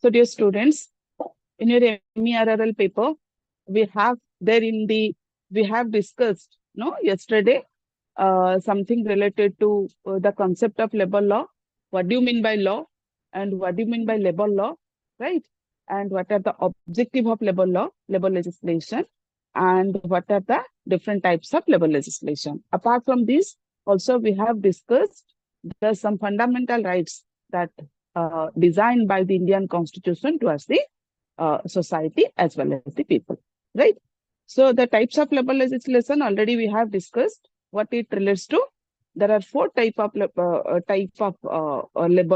So dear students, in your MERRL paper, we have there in the, we have discussed, no, yesterday, something related to the concept of labor law. What do you mean by law? And what do you mean by labor law, right? And what are the objective of labor law, labor legislation, and what are the different types of labor legislation. Apart from this, also we have discussed there's some fundamental rights that designed by the Indian Constitution towards the society as well as the people, right? So the types of labor legislation already we have discussed what it relates to. There are four type of labor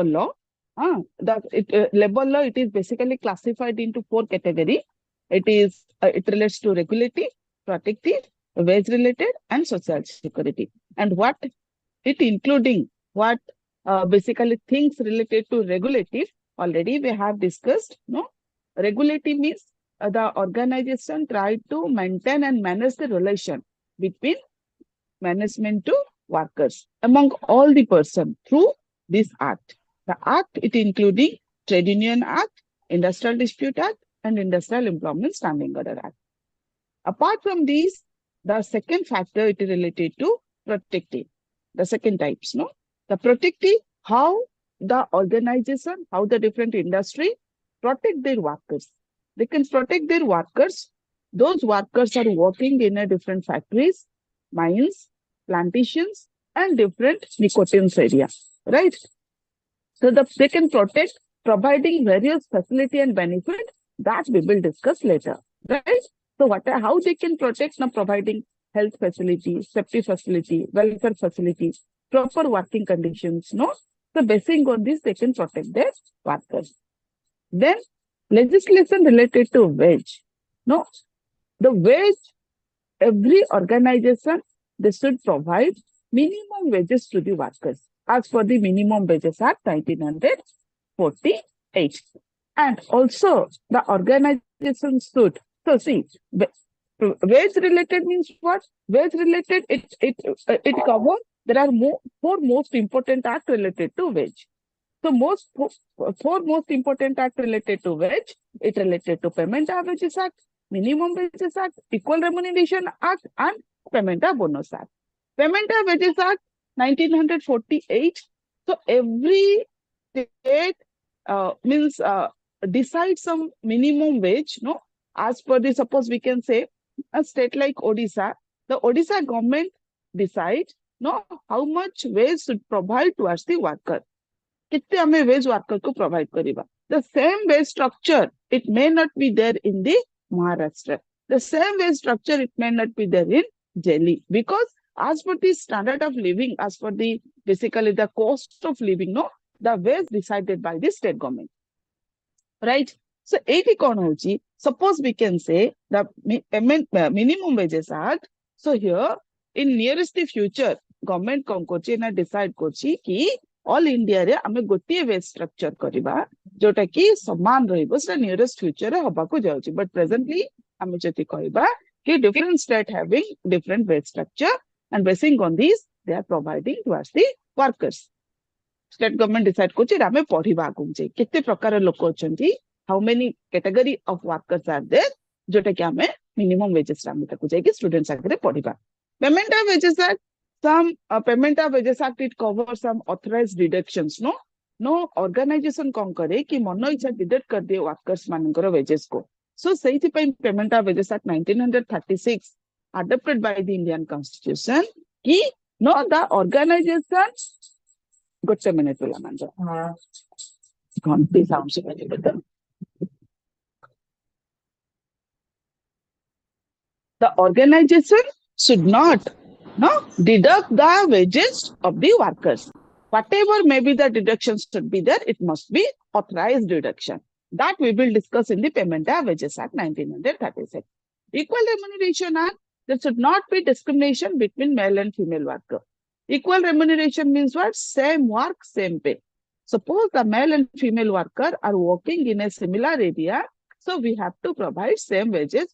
law. Labor law, it is basically classified into four categories. It relates to regulative, protective, wage related, and social security. And what it including what basically things related to regulative already we have discussed. No, regulative means the organization try to maintain and manage the relation between management to workers among all the person through this act. The act, it including Trade Union Act, Industrial Dispute Act, and Industrial Employment Standing Order Act. Apart from these, the second factor it is related to protective. The second types, no? The protective, how the organization, how the different industry protect their workers. They can protect their workers. Those workers are working in a different factories, mines, plantations, and different nicotine areas, right? So they can protect providing various facility and benefit that we will discuss later, right? So how they can protect now providing health facility, safety facility, welfare facility, proper working conditions, no? So basing on this, they can protect their workers. Then legislation related to wage. No, the wage, every organization, they should provide minimum wages to the workers as per the Minimum Wages Act 1948. And also the organization should, so see, wage related means what? Wage related, it covers, there are four most important acts related to wage. So four most important act related to wage, it related to Payment of Wages Act, Minimum Wages Act, Equal Remuneration Act, and Payment of Bonus Act. Payment of Wages Act 1948. So every state means decide some minimum wage, no? As per the, suppose we can say a state like Odisha, the Odisha government decide, no, how much wage should provide towards the worker. कितने हमें veg worker को provide करिबा. The same wage structure, it may not be there in the Maharashtra. The same wage structure, it may not be there in Delhi, because as per the standard of living, as per the basically the cost of living, no, the wage decided by the state government, right? So, suppose we can say the Minimum Wages Act. So here in nearest future, government na decide ki all India रे हमें गोटे veg structure करिबा जोटा कि समान रहइबो से nearest future रे हबा को जाउची. बट प्रेजेंटली हमें जति कहबा कि different state having different wage structure and basing on this they are providing towards the workers. State government decide कोची हमें पढिबा आगुम जे केते प्रकार लोक अछंती, how many category of workers are there, जोटा कि हमें मिनिमम वेजेस रा को जाय कि स्टूडेंट्स आगे पढिबा. Payment of wages act, some Payment of Wages Act, it covers some authorized deductions. No organization कौन करे कि मनो इच्छा डिडक्ट कर दे वर्कर्स मानकर वेजेस को. सो सेहि पई Payment of Wages Act 1936 adopted by the Indian Constitution कि no, the organization गोटे मिनिट वाला मान जा घंटी साउंड से बजे बता. The organization should not deduct the wages of the workers. Whatever may be the deductions should be there, it must be authorized deduction. That we will discuss in the Payment of Wages Act 1936. Equal Remuneration Act, there should not be discrimination between male and female worker. Equal remuneration means what? Same work, same pay. Suppose the male and female worker are working in a similar area, so we have to provide same wages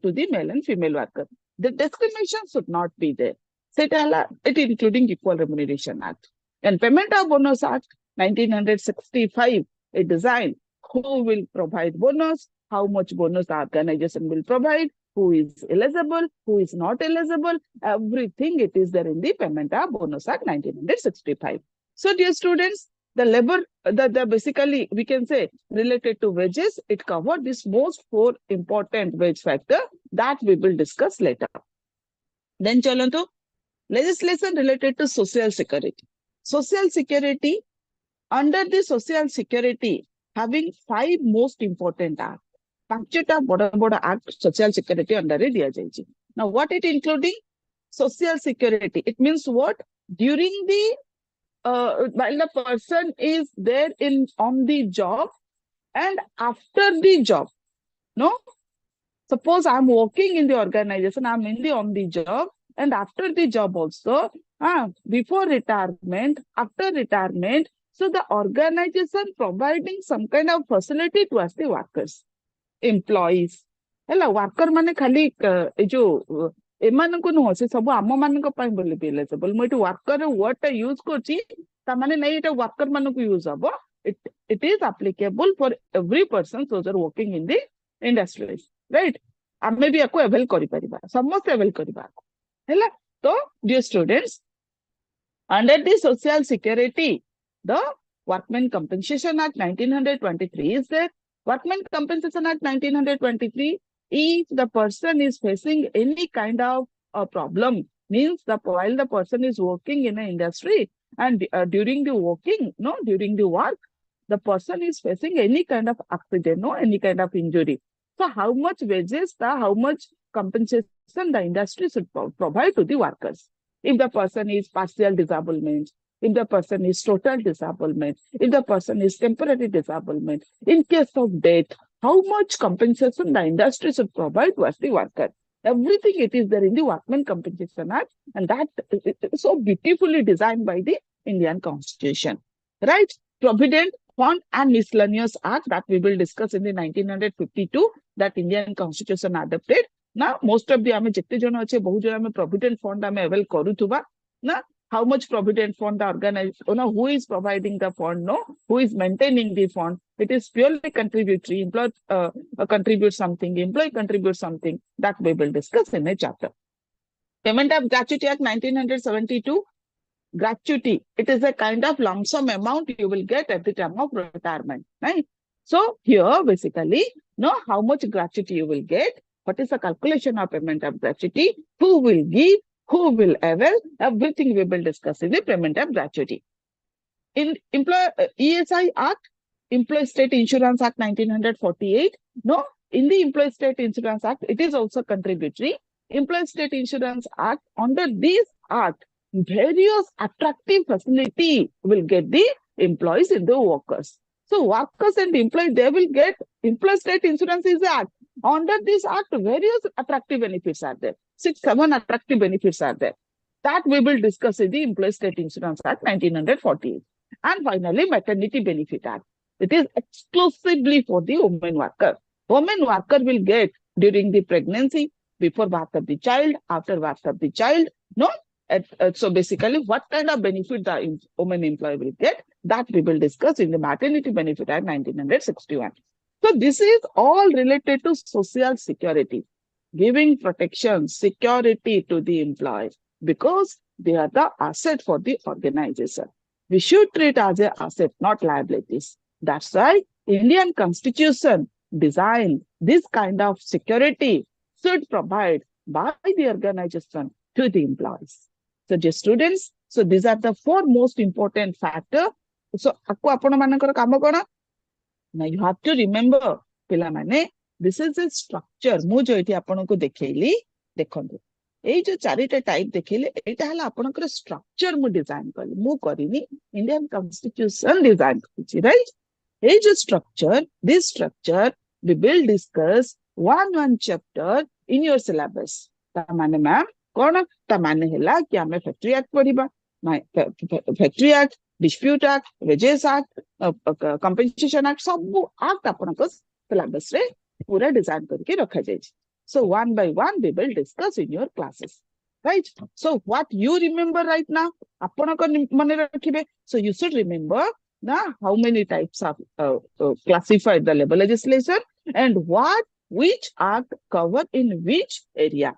to the male and female worker. The discrimination should not be there. It including Equal Remuneration Act. And Payment of Bonus Act 1965, it designed who will provide bonus, how much bonus the organization will provide, who is eligible, who is not eligible, everything it is there in the Payment of Bonus Act 1965. So dear students, the labor, the basically we can say related to wages, it covered this most 4 important wage factor that we will discuss later. Then chalanto, legislation related to social security. Social security, under the social security, having 5 most important acts. Act social security under it. Now, what it including? Social security. It means what? During the while the person is there on the job and after the job, no? Suppose I'm working in the organization, I'm on the job, and after the job also, before retirement, after retirement, so the organization providing some kind of facility to us the workers, employees. Hela worker mane khali e jo emananku no se sabu amma mananko pai boli eligible mo etu worker word ta use korchi ta mane nei eta worker mananku use habo it is applicable for every person those are working in the industries, right? ଆମେ ବି ୟାକୁ avail କରିପାରିବା, ସମସ୍ତେ avail କରିବା ହେଲା। ତ dear students, under the social security, the Workmen Compensation Act 1923 is there. Workmen Compensation Act 1923, if the person is facing any kind of a problem, means while the person is working in an industry and during the work, the person is facing any kind of accident, any kind of injury. So how much wages, how much compensation the industry should provide to the workers? If the person is partial disablement, if the person is total disablement, if the person is temporary disablement, in case of death, how much compensation the industry should provide to the worker? Everything it is there in the Workmen Compensation Act, and that is so beautifully designed by the Indian Constitution, right? Provident Fund and Miscellaneous Act that we will discuss in the 1952 that Indian Constitution adopted. Now, most of the Provident Fund avail korutuba. Now, how much Provident Fund organized, who is providing the fund, who is maintaining the fund. It is purely contributory. Employee contribute something, employee contribute something. That we will discuss in a chapter. Payment of Gratuity Act 1972. Gratuity, it is a kind of lump sum amount you will get at the time of retirement, right? So here basically, how much gratuity you will get, what is the calculation of payment of gratuity, who will give, who will avail, everything we will discuss in the payment of gratuity. In ESI Act, Employee State Insurance Act 1948, in the Employee State Insurance Act, it is also contributory. Employee State Insurance Act, under this act, various attractive facility will get the employees in the workers. So workers and employees, they will get Employee State Insurance is the act. Under this act, various attractive benefits are there. 6-7 attractive benefits are there. That we will discuss in the Employee State Insurance Act 1948. And finally, Maternity Benefit Act. It is exclusively for the women worker. Women worker will get during the pregnancy, before birth of the child, after birth of the child, so basically, what kind of benefit the woman employee will get, that we will discuss in the Maternity Benefit Act 1961. So this is all related to social security, giving protection, security to the employee, because they are the asset for the organization. We should treat as an asset, not liabilities. That's why Indian Constitution designed this kind of security should provide by the organization to the employees. So dear students, so these are the 4 most important factors. So now you have to remember, this is a structure. Mu jo eti apanku dekheili, dekhantu. Ei jo charita type dekheili, eta hala apanकर structure mu design kali. Mu karini Indian Constitution design karichi, right? Ei jo structure, this structure we will discuss one chapter in your syllabus. Tamane ma'am, कौन तमाने हेला कि हमें factory act पढ़िबा, factory act, dispute act, wages act, compensation act, सब act आपनको syllabus रे पूरा design करके रखा जाय। So one by one we will discuss in your classes, right? So what you remember right now, आपनको मने रखिबे. So you should remember Now, how many types of classified the labor legislation and which act cover in which area?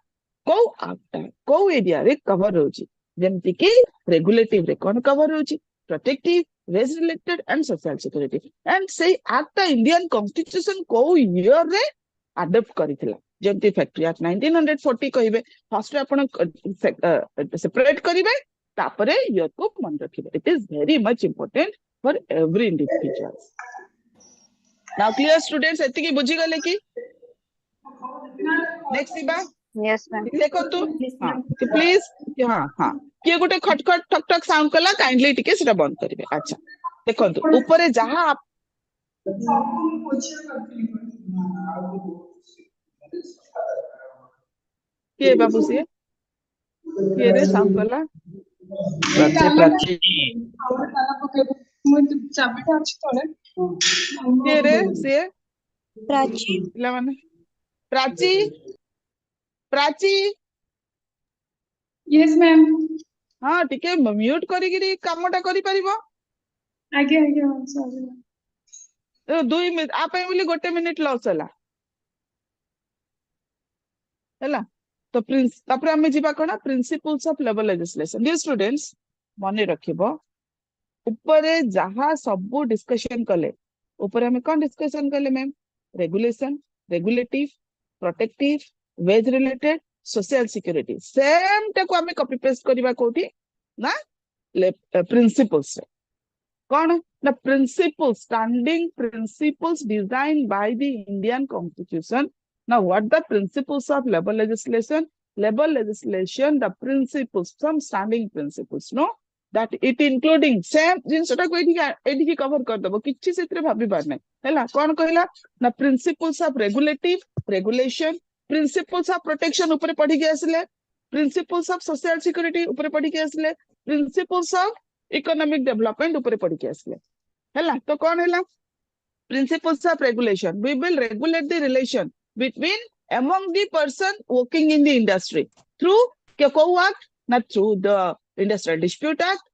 Ko act, ko area re cover hoji. ଯେମିତି କି regulative ରେ କଣ cover hoji? Protective, race related and social security. And say act Indian constitution ko year re adopt କରିଥିଲା. ଯେମିତି Factory Act 1940 କହିବେ first ଆପଣ separate କରିବେ ତାପରେ year को ମନେ ରଖିବେ. It is very much important for every individual. Now clear students ଏତିକି ବୁଝିଗଲେ କି? Next ଯିବା. Yes, ma'am. ଦେଖନ୍ତୁ ହଁ ପ୍ଲିଜ ହଁ ହଁ କିଏ ଗୋଟେ ଖଟଖଟ ଠକ୍ ଠକ୍ ସାଉଣ୍ଡ କଲା କାଇଣ୍ଡଲି ଟିକେ ସେଟା ବନ୍ଦ କରିବେ. ଆଚ୍ଛା ଦେଖନ୍ତୁ ଉପରେ ଯାହା କିଏ ବାବୁ ସିଏ କିଏ ରେ ସାଉଣ୍ଡ କଲା କିଏ ରେ ସିଏ ପିଲାମାନେ ପ୍ରାଚୀ ପ୍ରାଚୀ Yes, ma'am. ହଁ ଟିକେ ମ୍ୟୁଟ କରିକିରି କାମଟା କରିପାରିବ. ଆଜ୍ଞା ଆଜ୍ଞା sorry. 2 ମିନିଟ ଆ ପାଇଁ ବୋଲି 1 ମିନିଟ ଲସ୍ ହେଲା ତ ତାପରେ ଆମେ ଯିବା କଣ principles of labour legislation. Dear students ମନେ ରଖିବ ଉପରେ ଯାହା ସବୁ ଡିସ୍କସନ କଲେ ଉପରେ ଆମେ କଣ ଡିସ୍କସନ କଲେ ma'am? Regulation, regulative, protective, wage related, social security same टाको आमे कॉपी पेस्ट करबा कोठी ना प्रिंसिपल्स कौन ना principles standing principles design by the Indian constitution. Now what the principles of labor legislation? Labor legislation the principles some standing principles no that it including same जिनसटा को एठी cover कर दबो किछि सेतरे भाबी बार नै हैला कोन कहला ना principles of regulative regulation principles of protection ऊपर पढ़ी के आसले प्रिंसिपल्स ऑफ सोशल सिक्योरिटी ऊपर पढ़ी के आसले प्रिंसिपल्स ऑफ इकोनॉमिक डेवलपमेंट ऊपर पढ़ी के आसले हैला तो कोन हैला principles of regulation we will regulate the relation between among the person working in the industry through ko act not through the industrial dispute act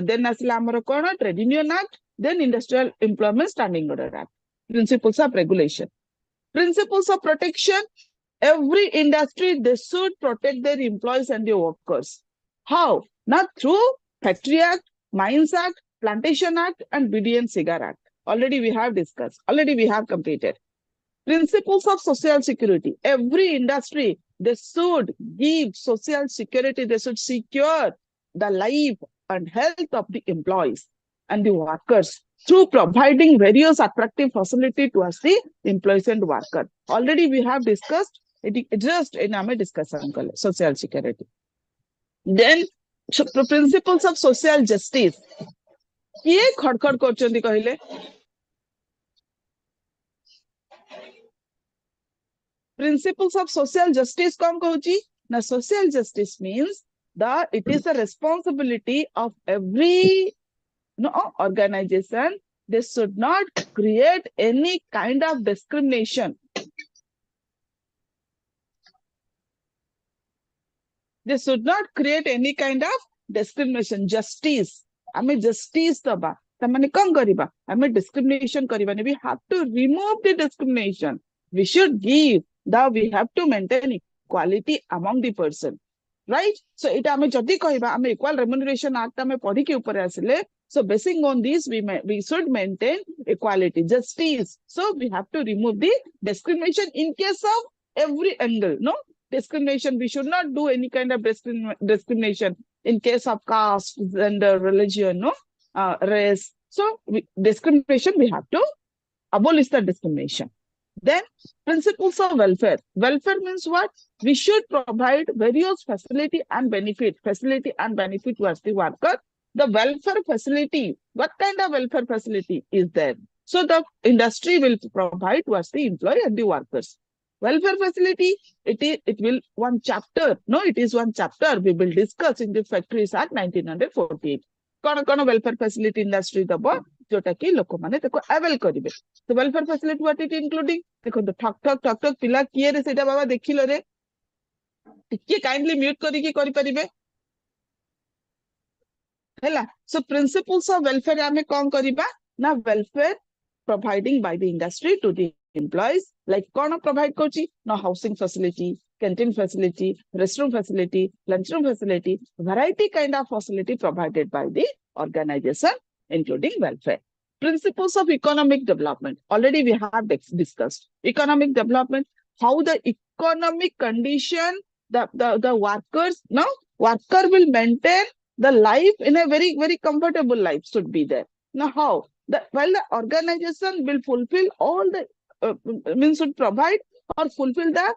then asla amara kono trade union act then industrial employment standing order act. Principles of regulation, principles of protection, every industry they should protect their employees and their workers. How? Not through Factory Act, Mines Act, Plantation Act and BDN Cigar Act. Already we have discussed, already we have completed. Principles of social security, every industry they should give social security, they should secure the life and health of the employees and the workers through providing various attractive facility towards the employees and worker. Already we have discussed it just in our discussion social security. Then principles of social justice. किए खड़खड़ करचंदी कहिले principles of social justice कौन कहूची ना social justice means that it is a responsibility of every organization. They should not create any kind of discrimination. They should not create any kind of discrimination. Justice. हमें justice दबा. तमने कौन करीबा? हमें discrimination करीबा नहीं. We have to remove the discrimination. We should give. We have to maintain equality among the person. Right? So it हमें जल्दी करीबा. हमें equal remuneration act हमें पढ़ी के ऊपर ऐसे So basing on this, we should maintain equality, justice. So we have to remove the discrimination in case of every angle. No discrimination. We should not do any kind of discrimination in case of caste, gender, religion, no race. So discrimination we have to abolish the discrimination. Then principles of welfare. Welfare means what? We should provide various facility and benefit towards the worker. The welfare facility, what kind of welfare facility is there? So the industry will provide towards the employee and the workers. Welfare facility, it will one chapter. No, it is one chapter we will discuss in the Factories Act 1948. कौन welfare facility industry दबो जोटा कि लोक माने तको avail करिवे. So welfare facility what it including? देखो तो ठक ठक पिला किए रे सेटा बाबा देखिलो रे टिके काइंडली म्यूट करी की करि परिबे. Hela. So principles of welfare ame kon kariba na welfare providing by the industry to the employees, like kon provide kochi na housing facility, canteen facility, restroom facility, lunchroom facility, variety kind of facility provided by the organization, including welfare. Principles of economic development. Already we have discussed economic development, how the economic condition, the workers, no, worker will maintain the life in a very, very comfortable life should be there. Now, how? While the organization will fulfill all the means should provide or fulfill the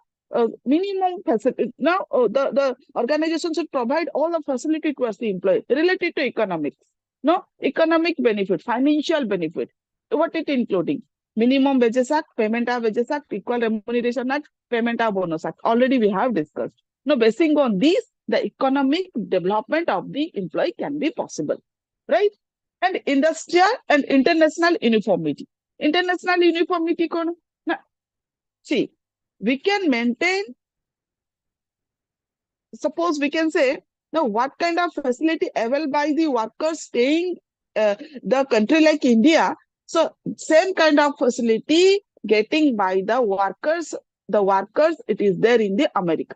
minimum facility. Now, the organization should provide all the facility towards the employee related to economics. No, economic benefit, financial benefit. What it including? Minimum wages act, payment of wages act, equal remuneration act, payment of bonus act. Already we have discussed. Now, basing on these, the economic development of the employee can be possible, right? And industrial and international uniformity. International uniformity, now, see, we can maintain, suppose we can say, now what kind of facility available by the workers staying the country like India, so same kind of facility getting by the workers, it is there in the America.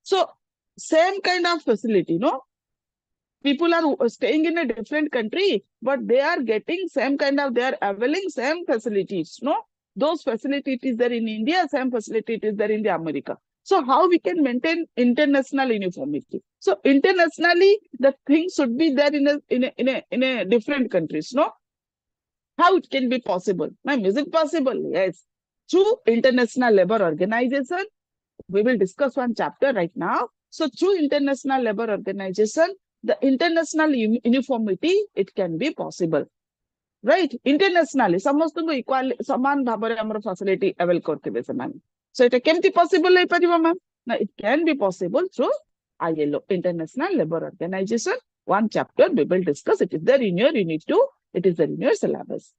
So same kind of facility, no? People are staying in a different country, but they are getting same kind of, they are availing same facilities, no? Those facilities is there in India, same facility is there in the America. So how we can maintain international uniformity? So internationally, the things should be there in a different countries, no? How it can be possible? Ma'am, is it possible? Yes. Through International Labour Organization, we will discuss one chapter right now. So through International Labour Organization, the international uniformity, it can be possible. Right? Internationally, ସମସ୍ତଙ୍କୁ equal ସମାନ ଭାବରେ ଆମର facility avail କରିଥିବେ ସେମାନେ. So it can be possible ହେଇପାରିବ ma'am? Now it can be possible through ILO, International Labour Organization. One chapter we will discuss. It is there in your unit 2. It is there in your syllabus.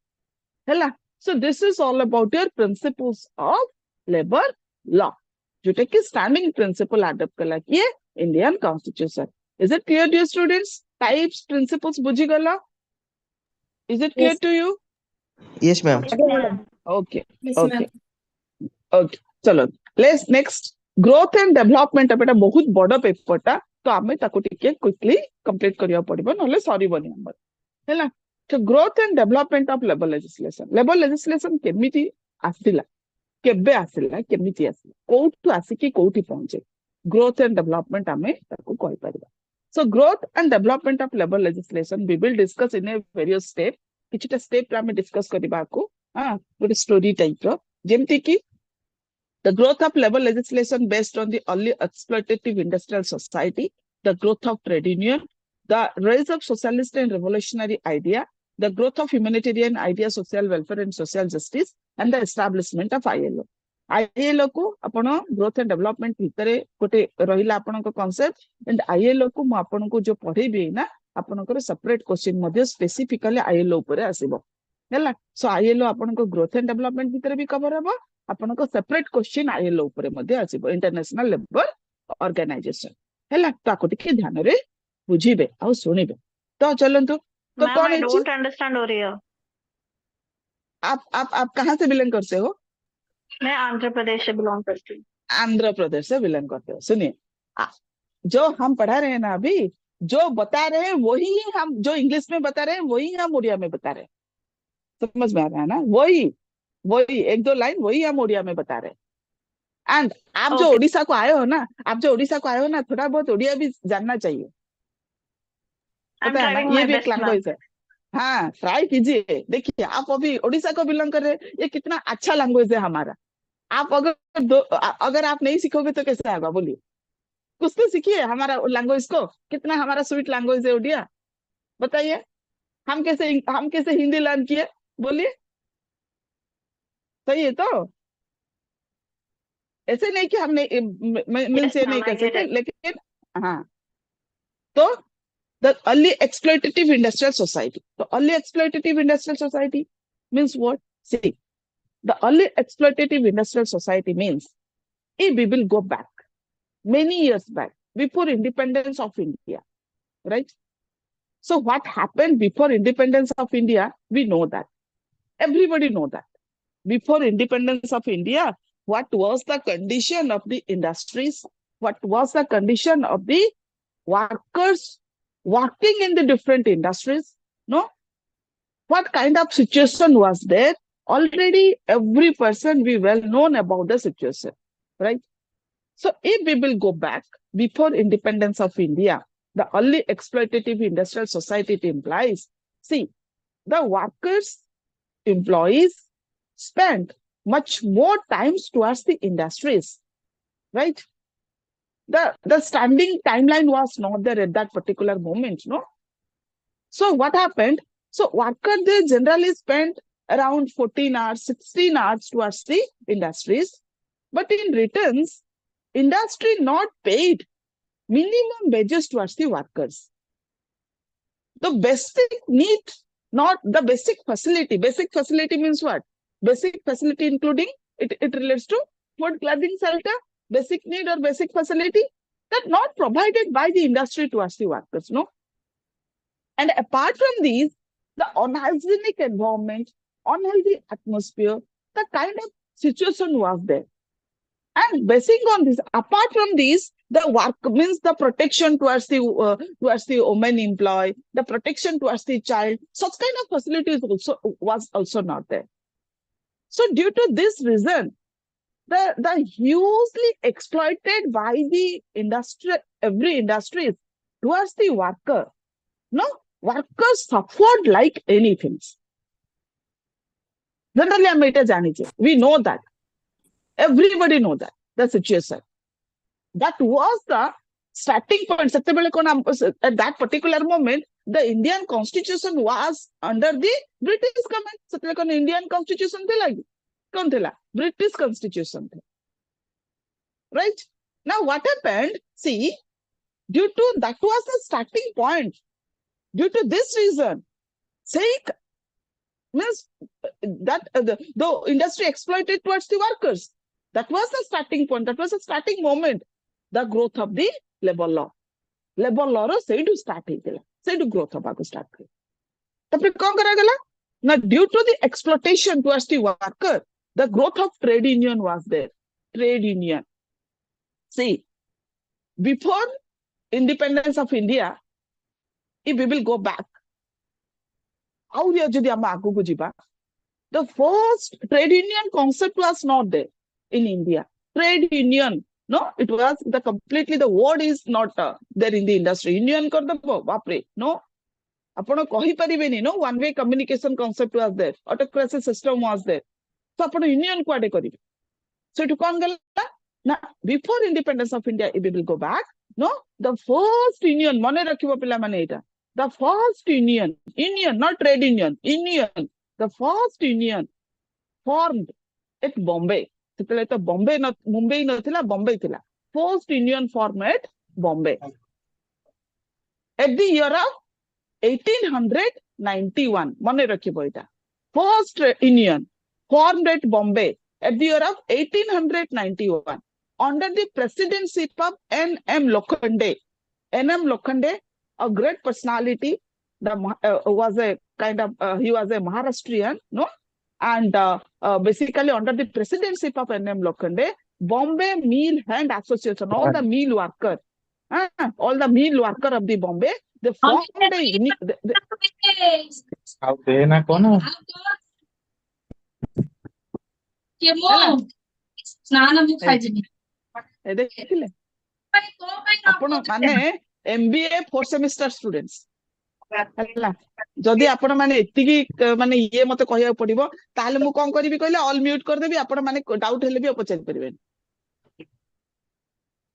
Hela. So this is all about your principles of labor law. जोटा कि standing principal adopt कला किए Indian constitution. Is it clear to students? Types principles बुझी गला? Is it clear to you? Yes, ma'am. Okay okay okay चलो let's next growth and development एटा बहुत बड़ पेपरटा तो आमे ताको टिके क्विकली कंप्लीट करिया पड़िबो नले सरीबोनी हमर हैला. तो growth and development of labour legislation केमिति आसिला, केबे आसिला, केमिति आसिला, कोठु आसिकी कोठी पहुंचे, ग्रोथ एंड डेवलपमेंट आमे ताको कहि परिबा. So growth and development of labour legislation we will discuss in a various step. किछटा स्टेप आमे डिस्कस करिबा को हां गुड स्टोरी टाइप रो जेमति कि the growth of labor legislation based on the early exploitative industrial society, the growth of trade union, the rise of socialist and revolutionary idea, the growth of humanitarian idea, social welfare and social justice, and the establishment of ILO. ILO को आपण growth and development भितरे गोटे रहिला आपनको concept and ILO को मु आपनको जो पढेबी ना आपनकर सेपरेट क्वेश्चन मध्ये स्पेसिफिकली ILO ऊपर आसीबो हैला. सो ILO आपनको ग्रोथ एंड डेवलपमेंट भितरे भी कवर हबो, आपनको सेपरेट क्वेश्चन ILO ऊपर मध्ये आसीबो, इंटरनेशनल लेबर ऑर्गेनाइजेशन हैला. ताको टिके ध्यान रे बुझिबे आ सुनिबे. तो चलंतु तो कौन है? डोंट अंडरस्टैंड हो रही है. आप कहां से बिलोंग करते हो? मैं आंध्र प्रदेश से बिलोंग करती हूँ. आंध्र प्रदेश से बिलोंग करते हो. सुनिए, जो हम पढ़ा रहे हैं ना अभी, जो बता रहे हैं वही हम, जो इंग्लिश में बता रहे हैं वही हम उड़िया में बता रहे हैं. समझ में आ रहा है ना? वही वही एक दो लाइन वही हम उड़िया में बता रहे हैं. एंड आप जो उड़ीसा को आए हो ना, थोड़ा बहुत उड़िया भी जानना चाहिए. पता है ना, ये भी एक लैंग्वेज है. हाँ, ट्राई कीजिए. देखिए आप अभी उड़ीसा को बिलोंग कर रहे हैं, ये कितना अच्छा लैंग्वेज है हमारा. आप अगर आप नहीं सीखोगे तो कैसे आएगा? बोलिए, कुछ तो सीखिए हमारा लैंग्वेज को. कितना हमारा स्वीट लैंग्वेज है उड़िया. बताइए, हम कैसे हिंदी लर्न किए? बोलिए, सही है? तो ऐसे नहीं कि हमने मीन्स ये नहीं कर सकते, लेकिन हाँ. तो the early exploitative industrial society. The early exploitative industrial society means what? See, the early exploitative industrial society means, if we will go back many years back before independence of India, right? So what happened before independence of India? We know that. Everybody know that. Before independence of India, what was the condition of the industries? What was the condition of the workers working in the different industries? No? What kind of situation was there? Already every person we well known about the situation, right? So if we will go back before independence of India, the early exploitative industrial society it implies, see, the workers, employees spent much more times towards the industries, right? The standing timeline was not there at that particular moment, no? So what happened? So workers, they generally spent around 14 hours, 16 hours towards the industries. But in returns, industry not paid minimum wages towards the workers. The basic need, not the basic facility. Basic facility means what? Basic facility including, it relates to food, clothing, shelter, basic need or basic facility that not provided by the industry towards the workers, no? And apart from these, the unhygienic environment, unhealthy atmosphere, the kind of situation was there. And basing on this, apart from these, the work means the protection towards the woman employee, the protection towards the child, such kind of facilities was also not there. So due to this reason, the hugely exploited by the industry, every industry towards the worker, no, workers suffered like anything. Generally, we know that. Everybody know that, the situation. That was the starting point. At that particular moment, the Indian constitution was under the British government. Indian constitution British constitution. Right? Now what happened? See, due to that was the starting point. Due to this reason, say means that the industry exploited towards the workers. That was the starting point. That was the starting moment. The growth of the labor law. Labor law say to start say to growth about the start. Now, due to the exploitation towards the worker, the growth of trade union was there. Trade union. See, before independence of India, if we will go back, the first trade union concept was not there in India. Trade union, no, it was the completely, the word is not there in the industry. Union no. No, one-way communication concept was there. Autocracy system was there. So, union So, to now, before independence of India, if we will go back, no, the first union, the first union, not trade union, the first union formed at Bombay. Bombay, not Mumbai, no, Bombay. First union formed at Bombay. At the year of 1891, first union formed at Bombay at the year of 1891 under the presidency of N.M. Lokhande. N.M. Lokhande, a great personality, was a kind of, he was a Maharashtrian, no? And basically under the presidency of N.M. Lokhande, Bombay Mill Hand Association, all the mill workers, all the mill worker of the Bombay, they formed a unique. MBA 4 semester students. जदि आपण माने एतिकी माने ये मते कहिया पड़िबो ताले मु कोन करिवि कहले ऑल म्यूट कर देबी आपण माने डाउट हेले भी पचारि परिबे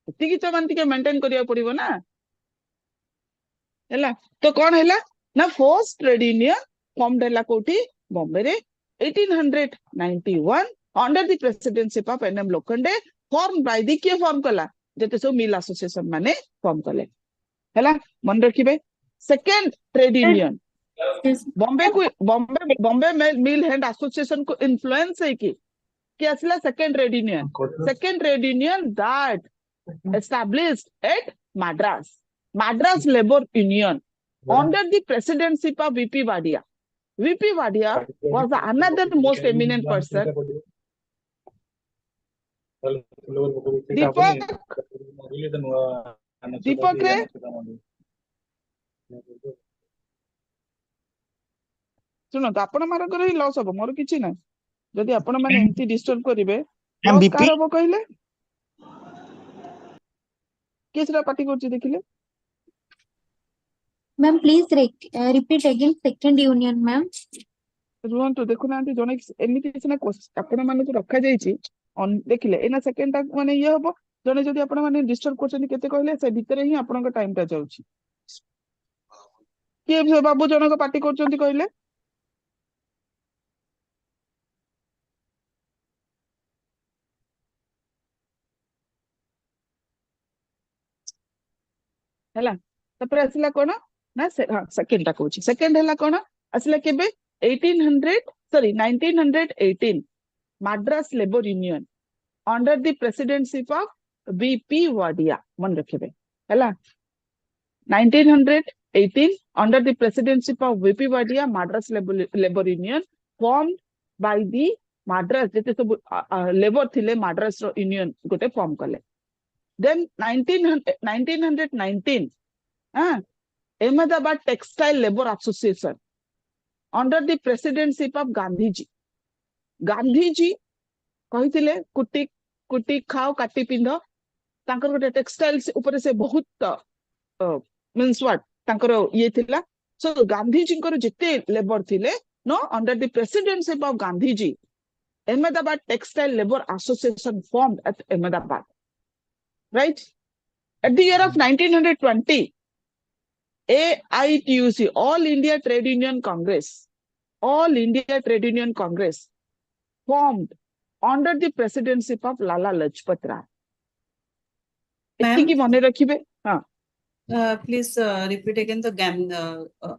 एतिकी तो माने के मेंटेन करिया पड़िबो ना हैला तो कोन हैला ना फर्स्ट ट्रेड यूनियन फॉर्मड हैला कोठी बॉम्बे रे 1891 under the presidency of N M Lokhande form by the के फॉर्म कला जते सब मिल एसोसिएशन माने फॉर्म कले हैला मन रखिबे सेकंड ट्रेड यूनियन बॉम्बे मिल हैंड एसोसिएशन को इन्फ्लुएंस है कि असला second trade union that established eight Madras labour union under the presidency of VP Wadia. VP Wadia was another most eminent person. Deepak, Deepak रे ଶୁଣନ୍ତୁ ଆପଣ ମାନଙ୍କର ହିଁ ଲସ୍ ହବ, ମୋର କିଛି ନାହିଁ। ଯଦି ଆପଣ ମାନେ ଏମିତି ଡିଷ୍ଟର୍ବ କରିବେ, ଲସ୍ କାହାର ହବ କହିଲେ? କିଏ ସେଟା ପାର୍ଟି କରୁଛି ଦେଖିଲେ? Ma'am, please repeat again second union, ma'am. ରୁହନ୍ତୁ, ଦେଖୁନାହାନ୍ତି ଜଣେ ଏମିତି ସିନା ଆପଣ ମାନଙ୍କୁ ରଖାଯାଇଛି ଦେଖିଲେ ଏଇନା ସେକେଣ୍ଡ ଟା ମାନେ ଇଏ ହବ। ଜଣେ ଯଦି ଆପଣ ମାନେ ଡିଷ୍ଟର୍ବ କରୁଛନ୍ତି କେତେ କହିଲେ, ସେ ଭିତରେ ହିଁ ଆପଣଙ୍କ ଟାଇମ ଟା ଯାଉଛି। କିଏ ସେ ବାବୁ ଜଣକ ପାର୍ଟି କରୁଛନ୍ତି କହିଲେ? ହେଲା, ତାପରେ ଆସିଲା କଣ ନା ସେକେଣ୍ଡ ଟା କହୁଛି। ସେକେଣ୍ଡ ହେଲା କଣ, ଆସିଲା କେବେ 1918 Madras labour union under the presidency of VP Wadia, मन रखिए हैला। 1918 under the presidency of VP Wadia, Madras Labor Union formed by the Madras जते सब लेबर थिले Madras Union गोटे फॉर्म कले। then 1919 Ahmedabad Textile Labor Association under the presidency of Gandhiji। Gandhiji कहिथिले कुटी कुटी खाओ काटी पिंध, तांकर गोटे टेक्सटाइल्स ऊपर से बहुत मींस व्हाट तांकर ये थिला। सो गांधीजींकर जिते लेबर थिले नो under the presidency of Gandhiji, Ahmedabad textile labour association formed at Ahmedabad, right? At the year of 1920 AITUC, All India Trade Union Congress, All India Trade Union Congress formed under the presidency of Lala Lajpat Rai। इतनी मने रखिबे। हाँ, please repeat again the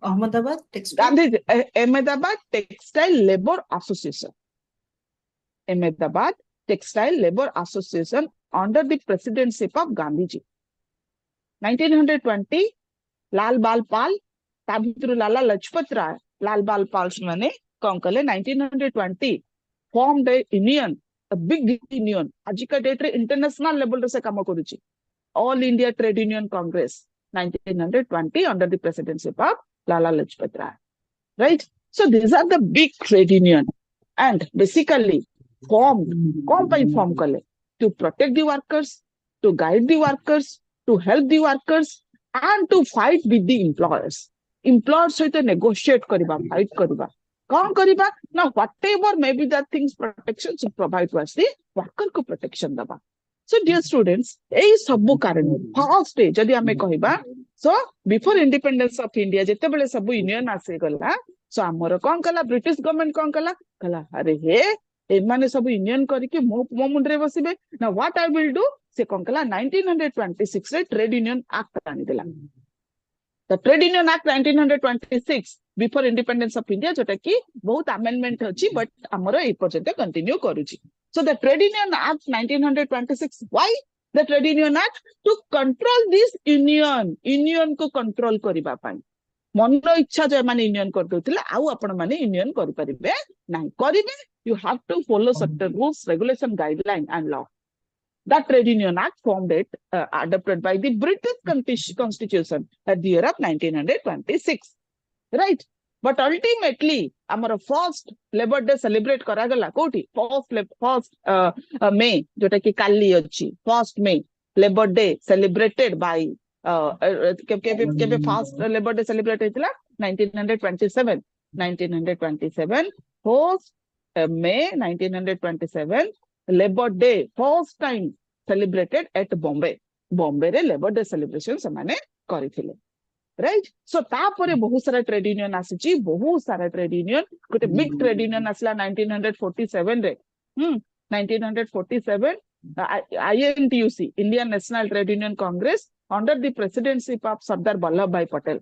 Ahmedabad Textile Gandhi Ahmedabad Textile Labor Association, Ahmedabad Textile Labor Association under the presidency of Gandhiji। 1920 लाल बाल पाल ता भितरु लाला लजपत राय, लाल बाल पाल माने कौन कले 1920 formed a union, a big union, आजिका डेट रे इंटरनेशनल लेवल रे से काम करूची, All India Trade Union Congress 1920 under the presidency of Lala Lajpat Rai, right? So these are the big trade union and basically formed, कौन पाई form कले? To protect the workers, to guide the workers, to help the workers and to fight with the employers। employers सहित negotiate करिबा, fight करिबा, कौन करिबा ना whatever maybe that things protection should provide to us the worker को protection दबा। So dear students, एई सबु कारण फर्स्ट डे जदी हमें कहिबा, so before independence of India जेते बेले सबु यूनियन आसे गला, so हमर कौन कला ब्रिटिश गवर्नमेंट कौन कला कला अरे हे ए माने सब यूनियन करके मो मुंडरे बसिबे ना, व्हाट आई विल डू से कौन कला 1926 रे ट्रेड यूनियन एक्ट आनी देला। The Trade Union Act 1926 before independence of India, जोटा कि बहुत अमेंडमेंट अछि बट हमरो ए पर्यंत कंटिन्यू करूची। So the Trade Union Act 1926, why the Trade Union Act? To control this union को control करिबा पई। मन इच्छा जे माने यूनियन कर दोथिले आउ आपण माने यूनियन कर परिबे नाही, करिबे you have to follow certain rules, regulation, guideline and law। That Trade Union Act formed it, adopted by the British Constitution at the year of 1926, right? But ultimately, our first Labor Day celebrate karagala koti first May, जोटा कि काली अछि, 1st May Labor Day celebrated by केबे first Labor Day celebrate हेतिला 1927 1st May 1927 Labor Day first time celebrated at Bombay रे Labor Day celebration समाने करिथिले, right? So तापरे बहुत सारा trade union आसीची, बहुत सारा ट्रेड यूनियन, गोटे बिग ट्रेड यूनियन आसला 1947 रे 1947 INTUC, Indian National Trade Union Congress under the presidency of Sardar Vallabhbhai Patel।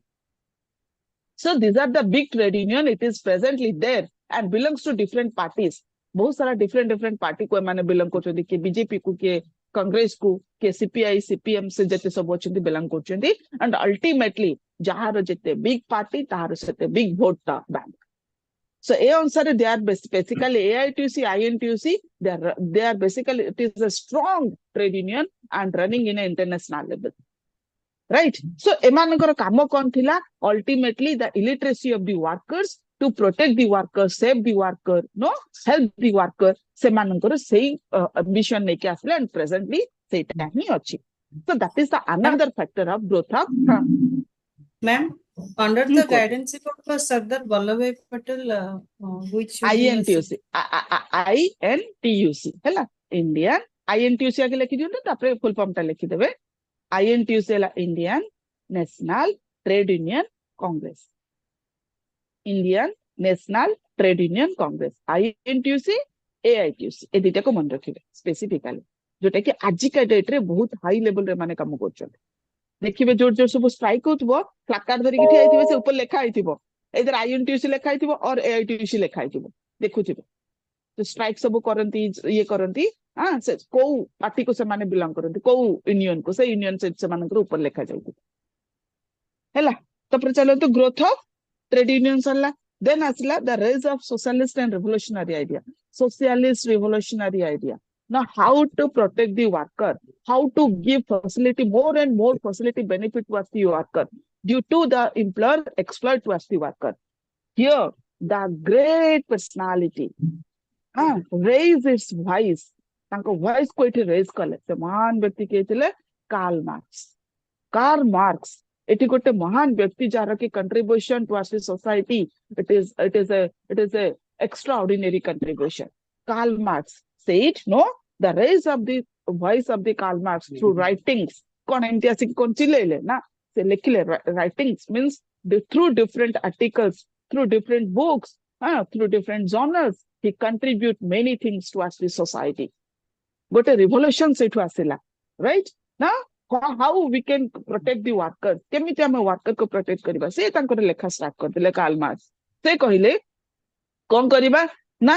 So these are the big trade union, it is presently there and belongs to different parties। बहुत सारा different party को माने belong करछोदी कि BJP को के कांग्रेस को के CPI CPM से जते सब अछंती बिलोंग करछंती एंड अल्टीमेटली जहार जते बिग पार्टी तार सते बिग वोट ता बैंक so ए अनुसार they are basically AITUC INTUC they are basically it is a strong trade union and running in an international level right so emanଙ୍କର କାମ କଣ ଥିଲା ultimately the illiteracy of the workers to protect the worker save the worker no help the worker ସେମାନଙ୍କର ସେଇ ambition ନେଇକି ଆସିଲେ and presently ସେଇଟା ହିଁ ଅଛି so that is the another factor of growth of Ma'am, under the guidance of Sardar Vallabhbhai Patel, which should be INTUC INTUC ହେଲା Indian INTUC आगे लिखि दियौ तापर फुल फॉर्म ता लिखि देबे INTUC ହେଲା Indian National Trade Union Congress Indian National Trade Union Congress INTUC AITUC ए दिटा को मन रखिबे स्पेसिफिकली जोटा कि आज का डेट रे बहुत हाई लेवल रे माने काम करछन देखिबे जोर जोर सब स्ट्राइक होतबो प्लाकार्ड धरि कि आइथिबे से ऊपर लेखा आइथिबो इधर INTUC लेखा आइथिबो और AITUC लेखा आइथिबो देखुथिबे तो स्ट्राइक सब करंती ये करंती हां से को पार्टी को से माने बिलोंग करंती को यूनियन को से यूनियन से मानकर ऊपर लेखा जाइथिबो हैला तो पर चलो तो ग्रोथ ऑफ ट्रेड यूनियन सरला then asla the rise of socialist and revolutionary idea socialist revolutionary idea now how to protect the worker how to give facility more and more facility benefit towards the worker due to the employer exploit towards the worker here the great personality raise its voice तांको voice को इथे raise कले से महान व्यक्ति के थिले Karl Marx eighty गोटे महान व्यक्ति जार की contribution towards the society it is a extraordinary contribution Karl Marx said no the rise of the voice of the Karl Marx through writings kon ऐतिहासिक kon चिलेले ना से लिखले writings means through different articles through different books through different genres he contribute many things towards the society gote revolution सेठु आसिला right ना how we can protect the worker केमिति हम worker को protect करबा से तांकर लेखा स्टार्ट कर दिले कार्ल मार्क्स से कहिले कोन करबा ना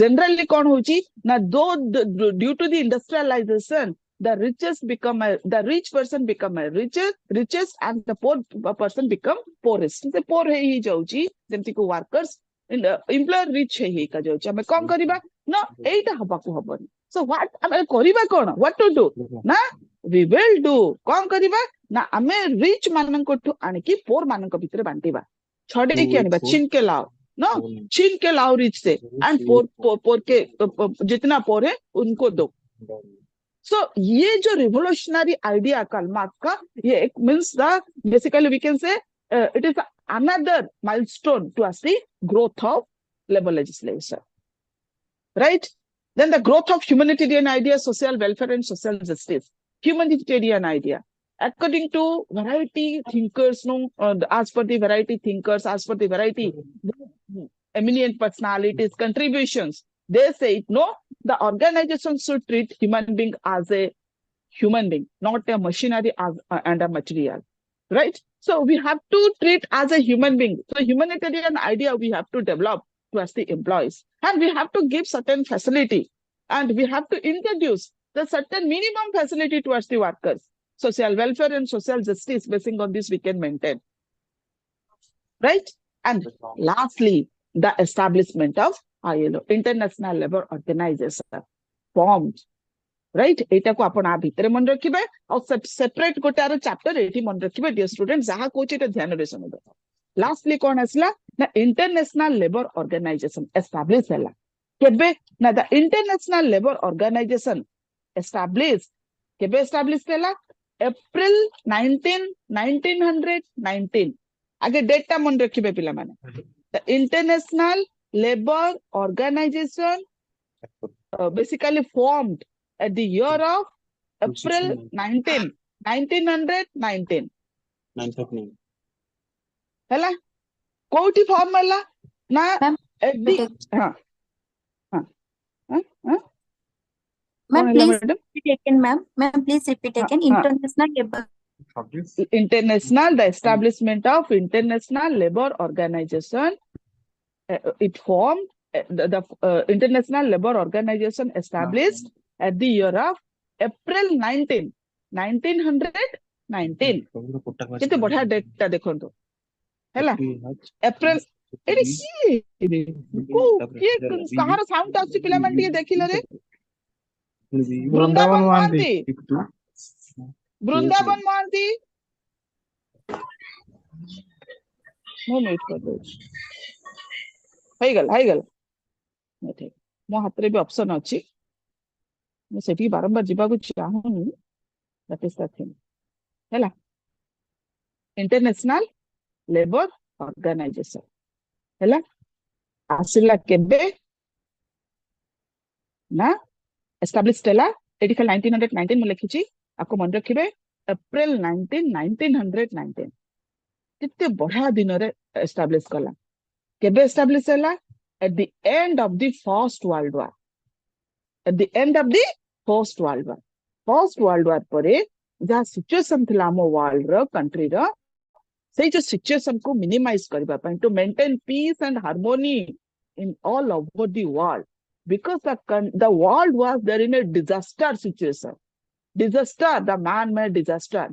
जनरली कोन होची ना due to the industrialization the rich person become a richest and the poor person become poorest से poor हे जाउची जेमति को वर्कर्स एम्प्लॉयर रिच हे का जाउची हम कोन करबा ना एटा हबा को हबनी so what हम करबा कोन what to do ना we will do कोन करबा ना हमें रिच मानन को ठु आनि की पोर मानन को भीतर बांटीबा छडे के आनिबा छीन के लाओ नो छीन के लाओ रिच से एंड पोर के जितना पोर है उनको दो so ये जो revolutionary idea कार्ल मार्क्स का ये एक means the basically we can say it is another milestone towards the growth of labor legislation right then the growth of humanitarian idea social welfare and social justice humanitarian idea according to variety thinkers no as per the variety thinkers as per the variety eminent personalities contributions they say no the organization should treat human being as a human being not a machinery as and a material right so we have to treat as a human being so humanitarian idea we have to develop towards the employees and we have to give certain facility and we have to introduce the certain minimum facility towards the workers social welfare and social justice basing on this we can maintain right and lastly the establishment of ILO international labor organization formed right एटा को आपण आ भीतर मन रखिबे और separate गोटार chapter एठी मन रखिबे dear student जहा कोची त ध्यान रे सुनो लास्टली कोन असला ना इंटरनेशनल लेबर ऑर्गेनाइजेशन एस्टैब्लिश हला केबे ना the international labour organization establish केबे एस्टैब्लिश केला अप्रैल 1919 आगे डेट ता मन रखिबे पिला माने the international labour organization basically formed at the year of April 1919 हैला कोठी फॉर्म हला ना Ma'am, please repeat again, ma'am. Ma'am, please repeat again. International labor. International, the establishment of International Labor Organization. It formed the International Labor Organization established at the year of April 19, 1919 केते बढ़िया date टा देखंतो हैला April AD सी को ये कहार sound आसी पिलामान टिके देखिलो रे वृंदावन महांती वृंदावन महांती मो म्यूट कर दो हाई गल ठीक मो हाथ रे भी ऑप्शन अछि मैं सेठी बारंबार जीवा को चाहूनी दैट इज द थिंग हैला इंटरनेशनल लेबर ऑर्गेनाइजेशन हैला आसिला केबे ना एस्टैब्लिश होला एटी 1919 में लिखिची आपको मन रखिबे अप्रैल 19 1919 कितने बढ़िया दिन रे एस्टैब्लिश कला केबे एस्टैब्लिश होला at the end of the first world war at the end of the first world war परे जहा सिचुएशन थिला हम वर्ल्ड रो कंट्री रो से जो सिचुएशन को मिनिमाइज करबा पय to maintain peace and harmony in all over the world because the world was there in a disaster situation disaster the man made disaster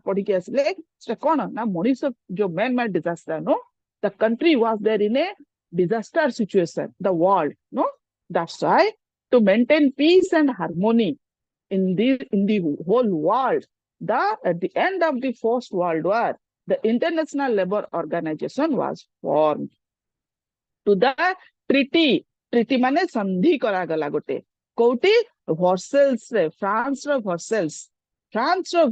पढ़ी के असले से कोन ना मनीष जो man made disaster no the country was there in a disaster situation the world no that's why to maintain peace and harmony in the whole world at the end of the first world war the international labor organization was formed to the treaty माने संधि करा गला गोटे कोटी Versailles रे France रो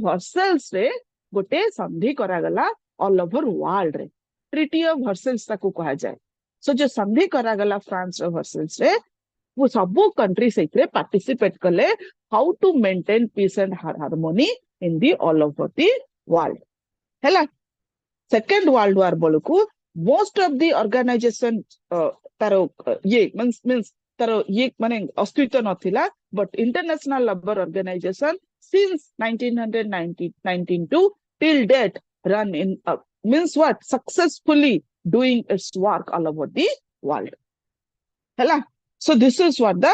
Versailles रे गोटे संधि करा गला ऑल ओवर वर्ल्ड रे ट्रीटी ऑफ वर्सेल्स ताको कहा जाए सो जो संधि करा गला फ्रांस रो वर्सेल्स रे वो सब कंट्री सेथरे पार्टिसिपेट कले how to maintain peace and harmony in the all over the world हैला सेकंड वर्ल्ड वॉर बोलकू मोस्ट ऑफ दी ऑर्गेनाइजेशन तारो ये मींस तारो ये माने अस्तित्व नथिला but international labour organisation since 1992 till date run in means what successfully doing its work all over the world hela so this is what the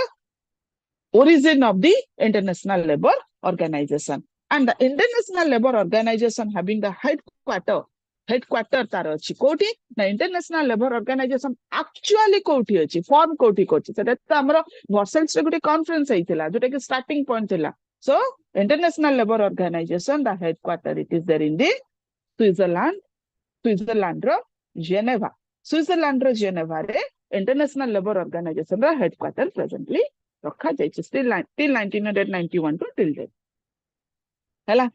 origin of the international labor organization and the international labor organization having the headquarter तार अछि कोठी ना international labour organisation actually कोठी अछि form कोठी कोठी सेटा त हमरो वर्सेल्स रे गुटे कॉन्फ्रेंस आइतिला जोटा कि स्टार्टिंग पॉइंट थिला so international labour organisation the headquarter it is there in the Switzerland रो जेनेवा स्विट्जरलैंड रो जेनेवा रे इंटरनेशनल लेबर ऑर्गेनाइजेशन रो हेडक्वार्टर प्रेजेंटली रखा जाय छै स्टिल 1991 टू टिल डेट हला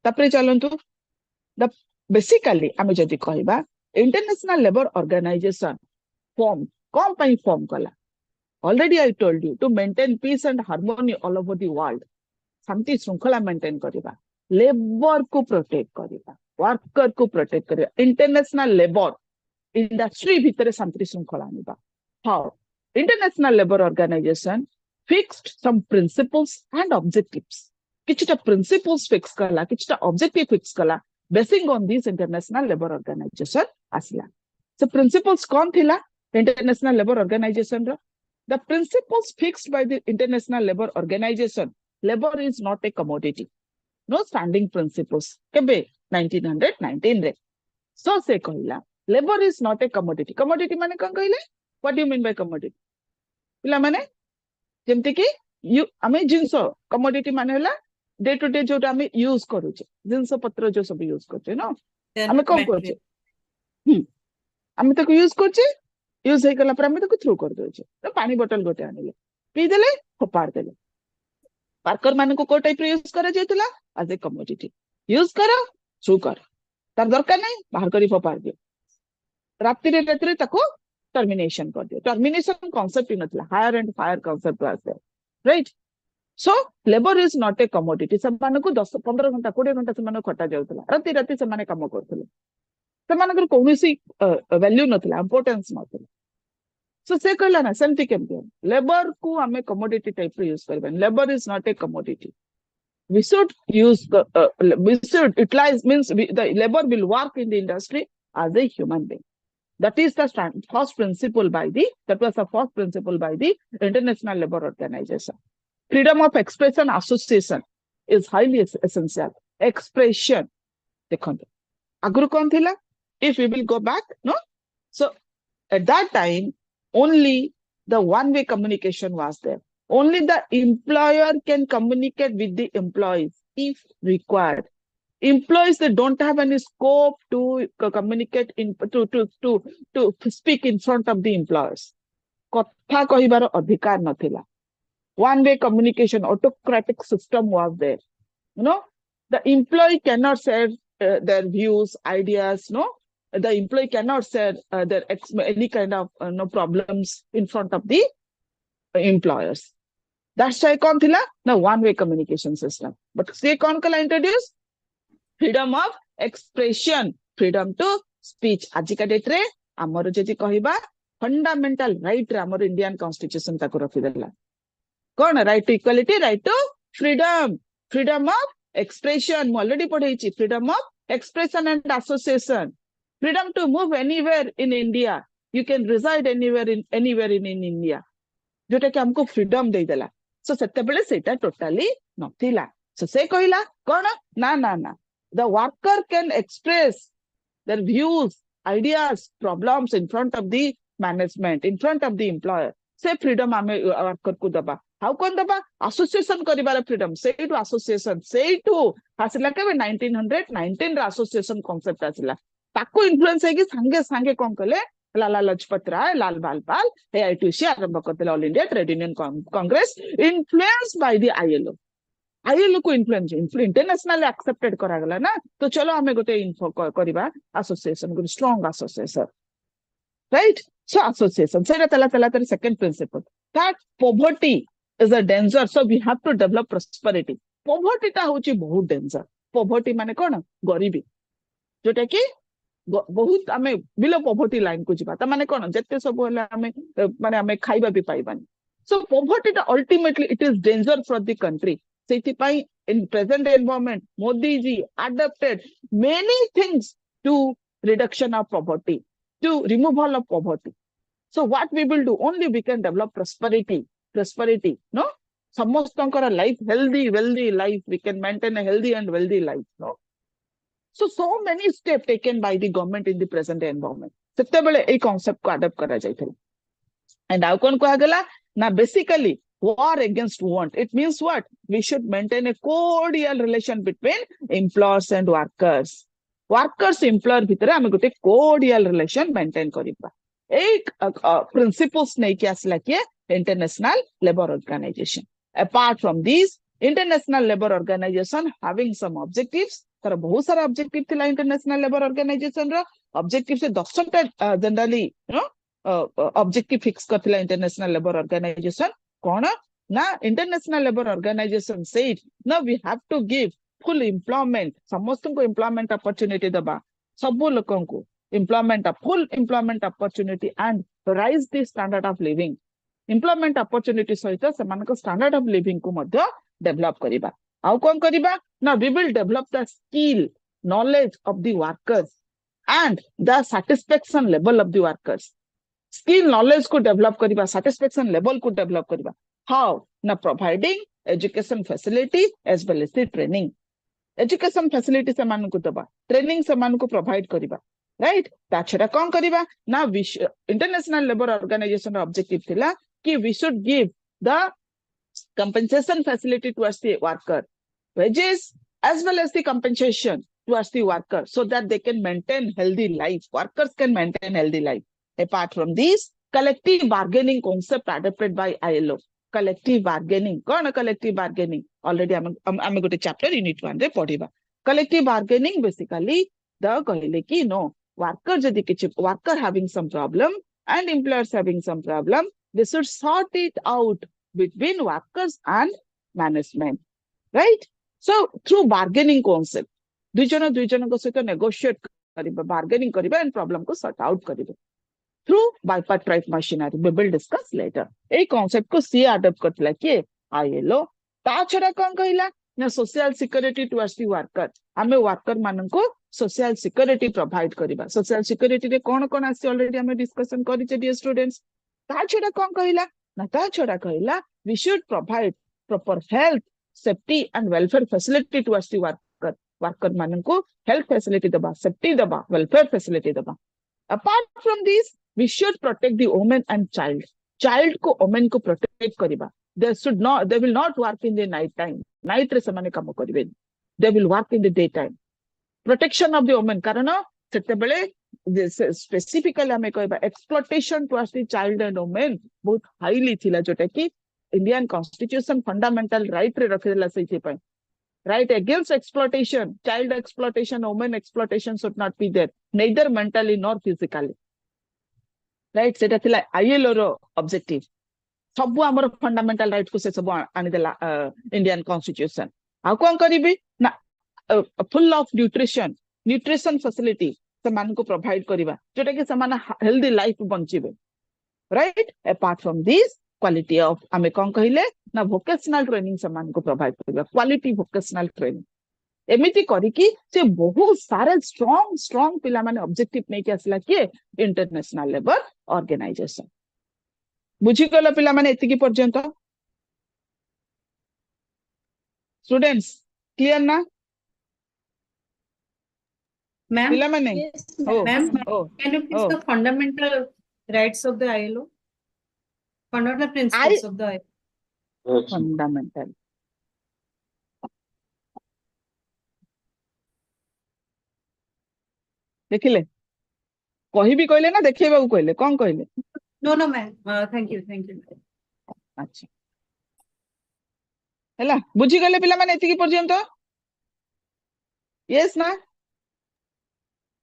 तपरे चलंतु द बेसिकली आमे जदि कहबा इंटरनेशनल लेबर ऑर्गेनाइजेशन फॉर्म कौन पई फॉर्म कला already I told you to maintain peace and harmony all over the world शांति श्रृंखला मेंटेन करबा लेबर को प्रोटेक्ट करबा वर्कर को प्रोटेक्ट करबा इंटरनेशनल लेबर इंडस्ट्री भीतर शांति श्रृंखला आनिबा how international labour organisation fixed some principles and objectives किछटा प्रिंसिपल्स फिक्स कला किछटा ऑब्जेक्टिव फिक्स कला basing on this international labor organization asila so principles kon thila international labor organization ro the principles fixed by the international labor organization labor is not a commodity no standing principles kebe 1919 re so se kahila labor is not a commodity mane kon kahile what do you mean by commodity pila mane jemti ki ame jinso commodity mane hela day to day जो आम use करूचे जिनस पत्र जो सब use करते ना आम कौन करचे आम तक यूज करचे यूज हो गला पर आम तक थ्रू कर दोचे तो पानी बोतल गोटे आनिले पी देले फोपाड़ देले वर्कर मान को को टाइप रे यूज करा जायतला एज ए कमोडिटी यूज करो थ्रू कर तार दरकार नहीं बाहर करी फोपाड़ दियो रात्रि रे तको टर्मिनेशन कर दियो टर्मिनेशन कांसेप्ट इन नथला hire and fire concept was there right so labour is not a commodity सब मान को 10-15 घंटा 20 घंटा से माने खटा जाउतला राति से माने काम करथले से मानकर कोनोसी वैल्यू नथला इंपोर्टेंस नथला सो से कहला ना सेमति केम लेबर को हमें कमोडिटी टाइप यूज करबे labour is not a commodity we should utilize means the labor will work in the industry as a human being that is the first principle by the international labor organization freedom of expression association is highly essential. Expression देखो आगुरु कौन थिला? If we will go back, no, so at that time only the one-way communication was there. Only the employer can communicate with the employees if required. Employees, they don't have any scope to communicate to speak in front of the employers. कथा कहिबार अधिकार नथिला. One-way communication, autocratic system was there. You know, the employee cannot share their views, ideas. No, the employee cannot share their any kind of no problems in front of the employers. That's why कौन थिला? The one-way communication system. But से कौन कला introduce? Freedom of expression, freedom to speech. आज का date रे हमर जति कहिबा फंडामेंटल राइट रे हमर इंडियन कॉन्स्टिट्यूशन ताको रखि देला. कौन? Right to equality, right to freedom, freedom of expression ମୁଁ already पढ़ेछि. Freedom of expression and association, freedom to move anywhere in India, you can reside anywhere in India, जोटा कि हमको फ्रीडम दे देला. सो सेते बेले सेटा टोटली नथिला. सो से कहिला कोन ना ना ना, the worker can express their views, ideas, problems in front of the management, in front of the employer. से फ्रीडम हमें वर्कर को दबा. हाउ कोन दबा? एसोसिएशन करिबार फ्रीडम. सेटू एसोसिएशन सेटू आसिला के 1919 रा एसोसिएशन कांसेप्ट आसिला. ताको इन्फ्लुएंस है कि संगे संगे कोन कले लाला लजपत राय, लाल बाल पाल एआईटीसी आरंभ करते all India trade union Congress, influence by the ILO. ILO को इन्फ्लुएंस इंटरनेशनल एक्सेप्टेड करा गला ना. तो चलो हमें गोटे इन्फो करबा एसोसिएशन को strong association, right? So association, say the second principle, that poverty is a danger, so we have to develop prosperity. Poverty ta hochi बहुत danger. Poverty माने कौन? गरीबी, जोटा कि बहुत आमे बिलो poverty line को जिबा. ता माने कौन? जत्ते सब होला आमे माने आमे खाइबा भी पाइबानी. So poverty ta ultimately it is danger for the country. सेति पई in present environment Modi ji adopted many things to reduction of poverty, to removal of poverty. So what we will do? Only we can develop prosperity. Prosperity, no? Samasthankara life, healthy, wealthy life. We can maintain a healthy and wealthy life, no? So many steps taken by the government in the present environment. सेते बेले ए concept को adopt करा जाइथले. And how kon कहा गला? Now basically war against want. It means what? We should maintain a cordial relation between employers and workers. Workers employer भितरे हमें गोटे cordial relation maintain करिबा. एक principles नहीं क्या आसला किए international labor organization. Apart from these, international labor organization having some objectives. तर बहुत सारा objective थिला international labor organization रो. Objective से 10टा generally objective fix करथिला international labor organization. कौन ना? international labor organization said now we have to give full employment, समस्त को employment opportunity दबा, सबो लोगों को employment, full employment opportunity and raise the standard of living. Employment opportunity सहित समान को standard of living को मध्य develop करिबा. आउ कौन करिबा? Now we will develop the skill, knowledge of the workers and the satisfaction level of the workers. Skill, knowledge को develop करिबा, satisfaction level को develop करिबा. How? Now providing education facility as well as the training. Education facility समान को दबा, training समान को provide करिबा. Right? ताछड़ा कौन करिबा? Now we should, international labor organization objective थिला कि we should give the compensation facility towards the worker, wages as well as the compensation towards the worker, so that they can maintain healthy life. Workers can maintain healthy life. Apart from this, collective bargaining concept adopted by ILO. Collective bargaining. कौन collective bargaining? Already I'm got a chapter in it one day पढ़िबा. Collective bargaining basically the कहले कि no, worker जदि किछि worker having some problem and employers having some problem, they should sort it out between workers and management, right? So through bargaining concept, दुई जन को सहित negotiate करिबा, bargaining करिबा and problem को sort out करिबा through bipartite machinery. We will discuss later. A concept को सी adopt करथिला कि ILO. ता छडा कोन कहिला ना social security towards the worker. हमें worker मानन को social security provide करिबा. Social security रे कोन कोन आसी already हमें discussion करिचे dear students. ता छडा कोन कहिला ना ता छडा कहिला we should provide proper health, safety and welfare facility towards the worker mananku health facility daba, safety daba, welfare facility daba. Apart from this, we should protect the woman and child ko woman ko protect kariba. They will not work in the night time. Night re samane kamo karibe. They will work in the daytime. Protection of the woman karana setebele specifically ame kaiba exploitation towards the child and women बहुत highly thila jota ki Indian constitution fundamental right re rakhila sethi pai. Right against exploitation, child exploitation, woman exploitation should not be there, neither mentally nor physically. Right? Seta thila ILO ro objective. Sabu amar fundamental right ko se sabu ani dela Indian constitution. How kon karibi na full of nutrition facility semanku provide kariba jota ki semana healthy life banchibe. Right? Apart from this, quality of ame kon kahile na vocational training semanku provide kariba, quality vocational training. एमिति करिकी से बहुत सारे strong पिला माने objective नै के असला के इंटरनेशनल लेबर ऑर्गेनाइजेशन बुझी गला पिला माने एतिकी पर्यंत स्टूडेंट्स क्लियर ना Ma'am, पिला माने Yes, ओ ma'am, ओ can you please oh. the fundamental rights of the ILO? Fundamental principles of the ILO. Fundamental देखिले कहिबी कहले ना देखैबा को कहले कोन कहले No, no, ma'am. Thank you. अच्छा हैला बुझी गले पिला माने एतिकी पर्यंत यस ना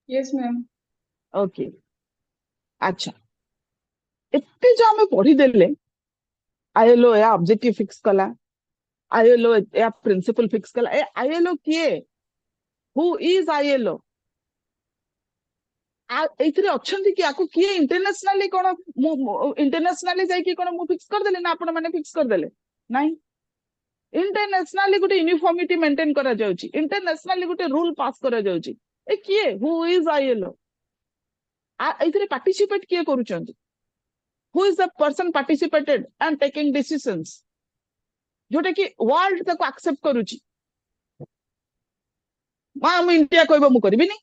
yes, ma'am. ओके अच्छा एते जो हमें पढ़ी देले आईएलओ या ऑब्जेक्टिव फिक्स कला आईएलओ या प्रिंसिपल फिक्स कला ए आईएलओ किए हु इज आईएलओ एथिरे अछंती कि आको किए इंटरनेशनली कोन इंटरनेशनली जाई कि कोन मु फिक्स कर देले ना आपण माने फिक्स कर देले नाही इंटरनेशनली गुटे यूनिफॉर्मिटी मेंटेन करा जाउची इंटरनेशनली गुटे रूल पास करा जाउची ए किए हु इज आईएलओ एथिरे पार्टिसिपेट किए करूचंती who is the person participated and taking decisions जोटा कि वर्ल्ड तक एक्सेप्ट करूची हम इंडिया कहबो मु करबिनी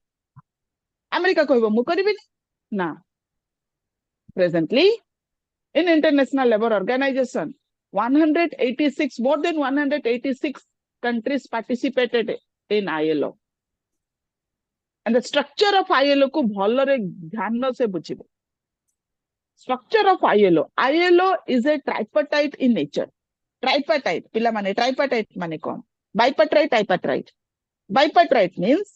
अमेरिका कहबो मु करबिनी ना presently in international labor organization 186 more than 186 countries participated in ILO and the structure of ILO को भलो रे ध्यान से बुझिबे structure of ILO is a tripartite in nature tripartite पिला माने tripartite माने कौन bipartite bipartite means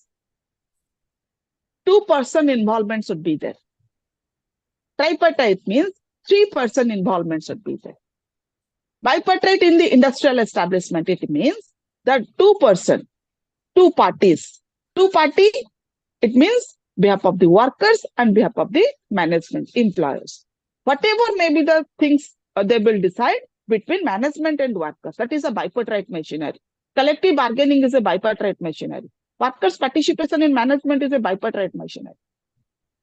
2-person involvement should be there tripartite means 3-person involvement should be there bipartite in the industrial establishment it means that 2 parties it means behalf of the workers and behalf of the management employers whatever may be the things they will decide between management and workers. That is a bipartite machinery. Collective bargaining is a bipartite machinery. Workers' participation in management is a bipartite machinery.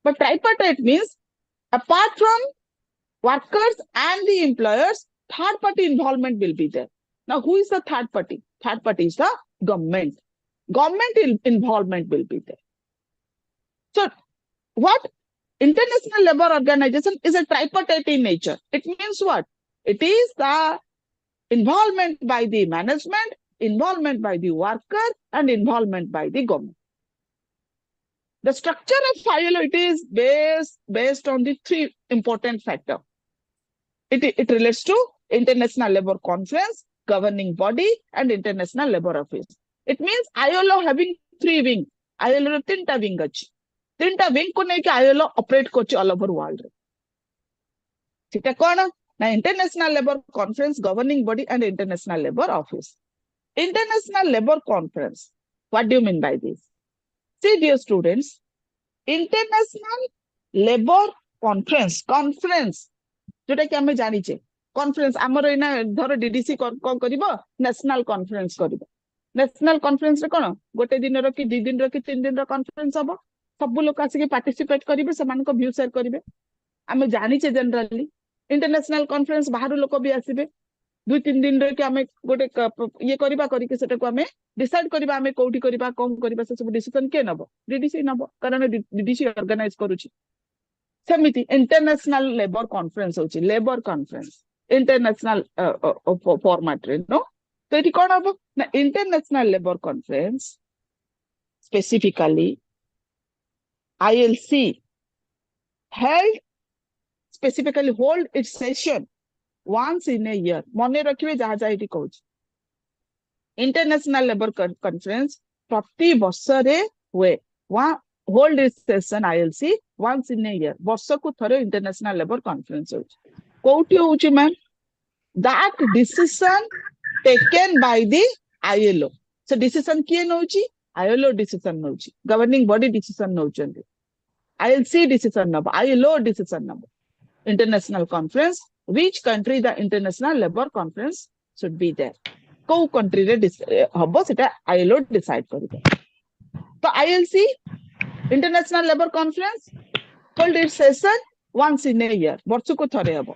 But tripartite means apart from workers and the employers, third party involvement will be there. Now, who is the third party? Third party is the government. Government involvement will be there. So, what? International Labour Organization is a tripartite in nature. It means what? It is the involvement by the management, involvement by the worker, and involvement by the government. The structure of ILO, it is based on the 3 important factors. It relates to International Labour Conference, governing body, and International Labour Office. It means ILO having 3 wings. ILO 3 wing अछि. 3 wing को नहीं कि ILO operate करछि all over world. ठीक है कौन? ना International Labour Conference, governing body, and International Labour Office. International Labour Conference. What do you mean by this? See, dear students, International Labour Conference जोटा कि हमें जानी छे कॉन्फ्रेंस हमर इना धर डीडीसी कोन करिवो नेशनल कॉन्फ्रेंस करिवो नेशनल कॉन्फ्रेंस रे कोन गोटे दिन रो कि 2 दिन रो कि 3 दिन रो कॉन्फ्रेंस हबो सब लोग आसी पार्टिसिपेट करिवे समान को व्यू शेयर करिवे हमें जानी छे जनरली इंटरनेशनल कॉन्फ्रेंस बाहर लोक भी आसीबे दुई तीन दिन रे कि आमे गोटे ये करबा करिके सेटा को आमे डिसाइड करबा आमे कोठी करबा कोन करबा से सब डिसीजन के नबो डीडीसी नबो कारण डीडीसी ऑर्गेनाइज करूची सेमिति इंटरनेशनल लेबर कॉन्फ्रेंस होची लेबर कॉन्फ्रेंस इंटरनेशनल फॉर्मेट रे नो तो एठी कोन हबो ना international labour conference specifically ILC held specifically hold its session once in a year मने रखिबे जहा जहा एठी कहूची इंटरनेशनल लेबर कॉन्फ्रेंस प्रति वर्ष रे हुए वहां hold it's session ILC once in a year वर्ष को थरे इंटरनेशनल लेबर कॉन्फ्रेंस होची कोठी होची ma'am that decision taken by the ILO so decision किए नउची ILO decision नउची गवर्निंग बॉडी डिसीजन नउचंदी ILC decision नब ILO decision नब international conference which country the international labor conference should be there को country रे हबो सेटा ILO decide करिबो तो ILC international labor conference hold its session once in a year वर्ष को थरे हबो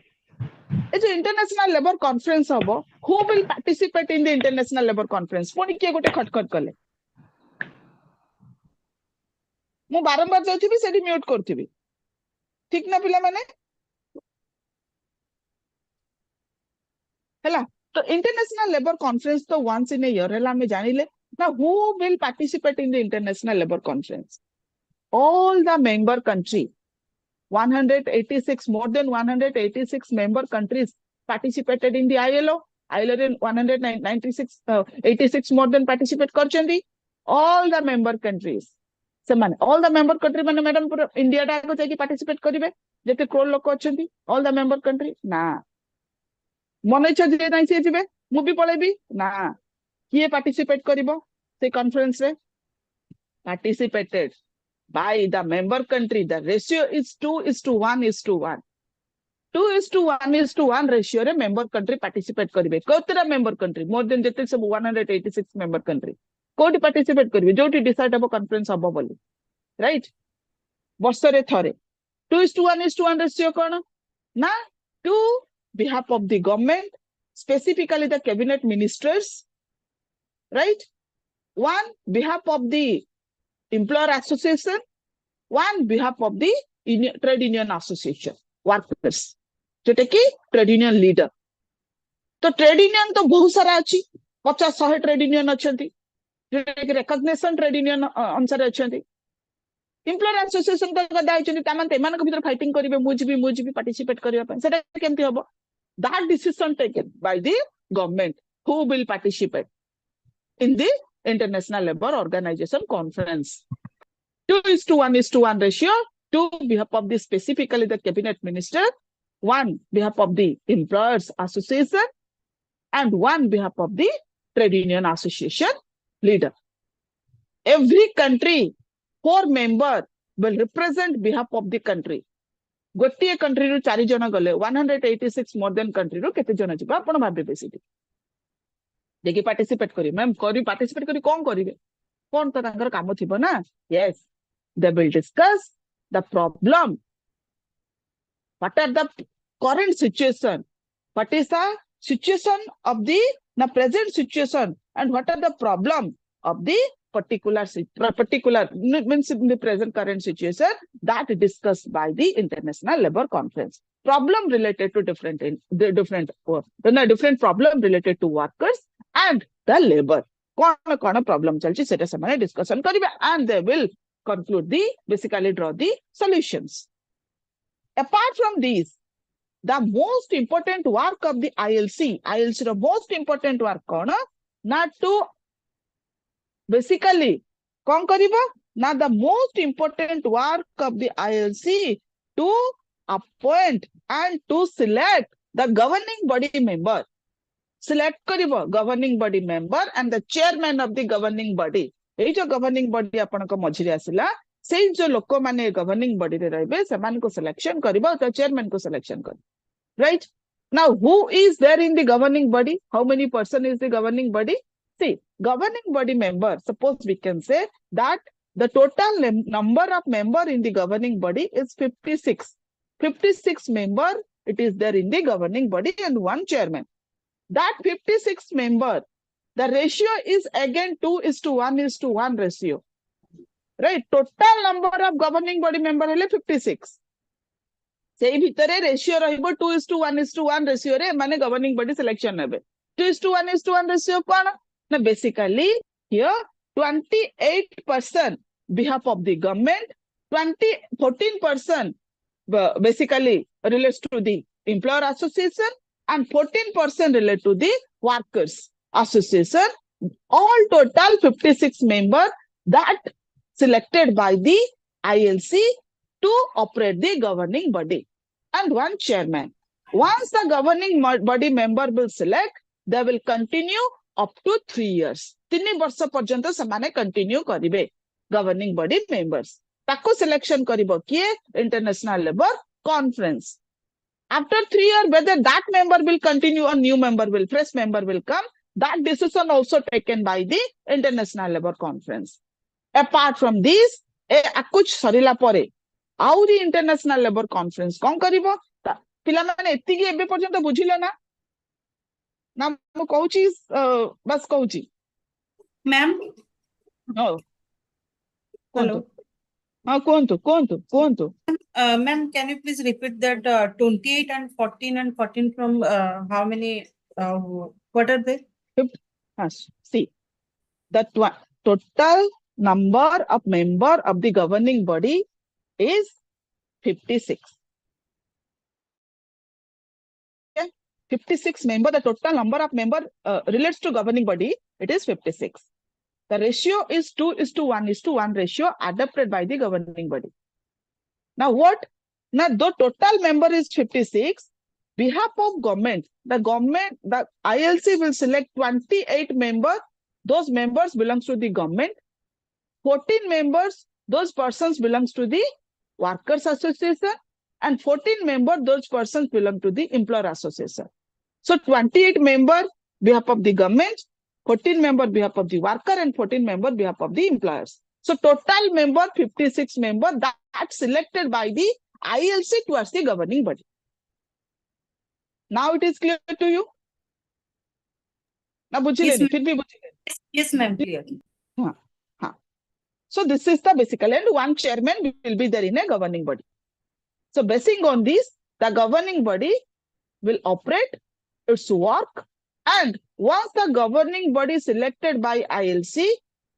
ए जो international labor conference हबो who will participate in the international labor conference पुनी के गोटे खटखट कले मु बारंबार जाउथिबी सेठी म्यूट करथिबी ठीक ना पिला माने हैला तो इंटरनेशनल लेबर कॉन्फ्रेंस तो वंस इन अ ईयर हैला हमें जानिले ना who will participate in the international labour conference all the member country 186 more than 186 member countries participated in the ILO रे 196 86 more than participate करचंदी all the member countries से माने all the member country माने madam पूरा India टा को जाके participate करिवे जेते करोड़ लोक अछंती all the member country ना मन इच्छा जे नाही से जिवे मु भी पळेबी ना किए पार्टिसिपेट करिवो से कॉन्फ्रेंस रे participated by the member country the ratio is 2:1:1 2:1:1 ratio रे member country participate करिवे Kotra member country more than जेते सब 186 member country कोठी participate करिवे जोठी डिसाइड हबो कॉन्फ्रेंस हबो बोली राइट वर्ष रे थरे 2:1:1 ratio कोन ना to behalf of the government specifically the cabinet ministers right one behalf of the employer association one behalf of the trade union association workers जेटे कि ट्रेड यूनियन लीडर तो trade union तो बहुत सारा अछि 50-100 ट्रेड यूनियन अछंती जेटे कि recognition trade union अनुसार अछंती employer association तो गदा आइछंती तामान तेमान को भीतर फाइटिंग करिवे मुझ भी पार्टिसिपेट करिवा पय सेटा केमती हबो that decision taken by the government who will participate in the International Labour Organization conference 2:1:1 ratio 2 behalf of the specifically the cabinet minister 1 behalf of the employers association and 1 behalf of the trade union association leader every country 4 member will represent behalf of the country गोटे country रु 4 जन गले 186 more than country रु केते जन जिबा आपण भाबे सिटी देखि पार्टिसिपेट करी मैम करी पार्टिसिपेट करी कोन करिवे कोन तो तांकर काम थिबो ना yes they will discuss the problem what are the current situation what is the situation of the ना present situation and what are the problem of the particular means in the present current situation that is discussed by the International Labour Conference problem related to different problem related to workers and the labor cone problem चलची सेटा समाने discussion करिवे and they will conclude the basically draw the solutions apart from these the most important work of the ILC the most important work cone not to basically कौन करिबो ना the most important work of the ILC to appoint and to select the governing body member select करिबो governing body member and the chairman of the governing body एई जो governing body आपण को मझिरे आसिला सेई जो लोक माने governing body रे रहबे समान को सिलेक्शन करिबो तो chairman को सिलेक्शन कर right now who is there in the governing body how many person is the governing body see governing body member suppose we can say that the total number of member in the governing body is 56 member it is there in the governing body and one chairman that 56 member, the ratio is again 2:1:1 ratio. Right? Total number of governing body member hele 56. Sei bhitare ratio rahibo 2:1:1 ratio re mane governing body selection nebe. 2:1:1 ratio kona? Na basically here 28% behalf of the government, 14% basically relates to the employer association and 14% relate to the workers association. All total 56 members that selected by the ILC to operate the governing body and one chairman. Once the governing body member will select, they will continue up to 3 years. 3 ବର୍ଷ ପର୍ଯ୍ୟନ୍ତ ସେମାନେ continue କରିବେ governing body members. ତାକୁ selection କରିବ କିଏ? International Labour Conference. After 3 years, whether that member will continue or new member will, fresh member will come, that decision also taken by the International Labour Conference. Apart from this, कुछ सरिला परे आउरी international labour conference कौन करिवो पिला माने एतिकी एबे पर्यंत बुझिले ना ना मु कहूची बस कहूची मैम हो हेलो हां कोंतु ma'am, can you please repeat that 28 and 14 and 14 from how many what are they? See, that one total number of member of the governing body is 56. Okay? 56 member, the total number of member relates to governing body, it is 56. The ratio is 2:1:1 ratio adopted by the governing body. Now what? Now the total member is 56. Behalf of government, the ILC will select 28 members. Those members belongs to the government. 14 members, those persons belongs to the workers association, and 14 members, those persons belong to the employer association. So 28 members behalf of the government, 14 members behalf of the worker, and 14 members behalf of the employers. So total member 56 members that selected by the ILC towards the governing body. Now it is clear to you? Now Yes, ma'am, clear. So this is the basical, and one chairman will be there in a governing body. So basing on this, the governing body will operate its work, and once the governing body selected by ILC,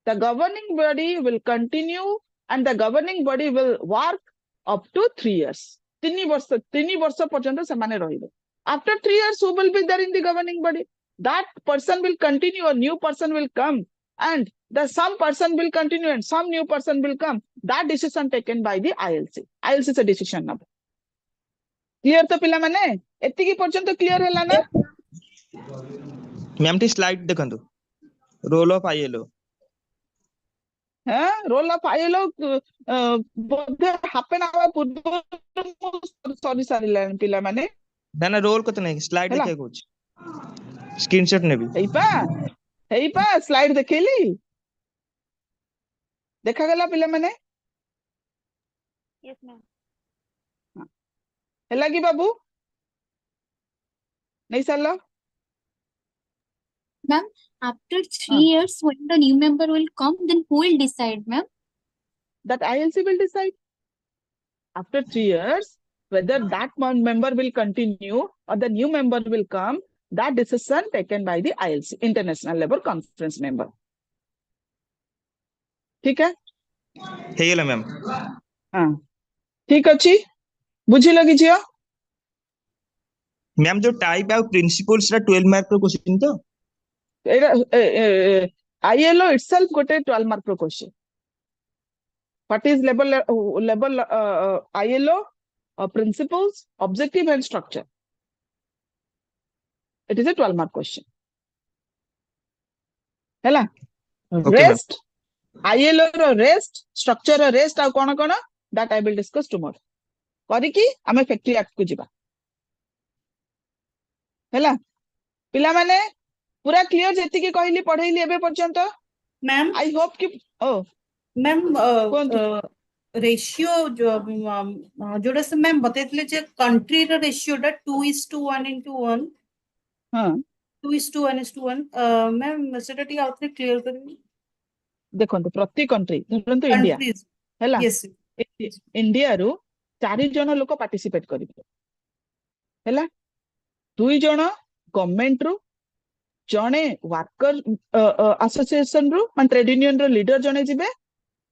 the governing body will continue and the governing body will work up to 3 years. 3 ବର୍ଷ ପର୍ଯ୍ୟନ୍ତ ସେମାନେ ରହିବେ. After 3 years, who will be there in the governing body? That person will continue, a new person will come, and some person will continue and some new person will come. That decision taken by the ILC. ILC is a decision number. Clear to pila mane? Etiki poryanto clear hela na? Ma'am टी slide देखंतु role of ILO role of ILO बोधे half an hour पूर्व sorry सारिलान पिला माने ना role को तो नहीं स्लाइड देखे कुछ स्क्रीनशॉट ने भी हेइपा स्लाइड देखेली देखा गला पिला माने Yes, ma'am. हेला की बाबू नहीं सालो Ma'am, after 3 years, when the new member will come, then who will decide, ma'am? That ILC will decide. After 3 years, whether that one member will continue or the new member will come, that decision taken by the ILC, International Labour Conference member. ठीक है? हे गेला ma'am हाँ ठीक अच्छी बुझी लगी जियो ma'am जो type है प्रिंसिपल्स रा 12 मार्क रो क्वेश्चन तो ILO itself got a 12 mark per question. What is level ILO principles, objective and structure? It is a 12 mark question. Hela Okay, rest ILO ro rest structure ro rest ଆଉ କଣ କଣ that I will discuss tomorrow. କରିକି ଆମେ factory act ku jiba. ହେଲା ପିଲା माने पूरा clear जेति के कहली पढैली एबे पर्यंत मैम आई होप कि ओ मैम कोन रेशियो जोड़ा से मैम बतेतले जे कंट्री रा रेशियो दा 2:1:1 हां 2:1:1 मैम सेटा टी आउट क्लियर करेंगे देखो प्रति कंट्री धरंतु इंडिया कंट्रीज हैला यस इंडिया रु 4 जन लोक पार्टिसिपेट करिवे हैला 2 जन गवर्नमेंट रु जने वर्कर एसोसिएशन रु मान ट्रेड यूनियन रो लीडर जने जिबे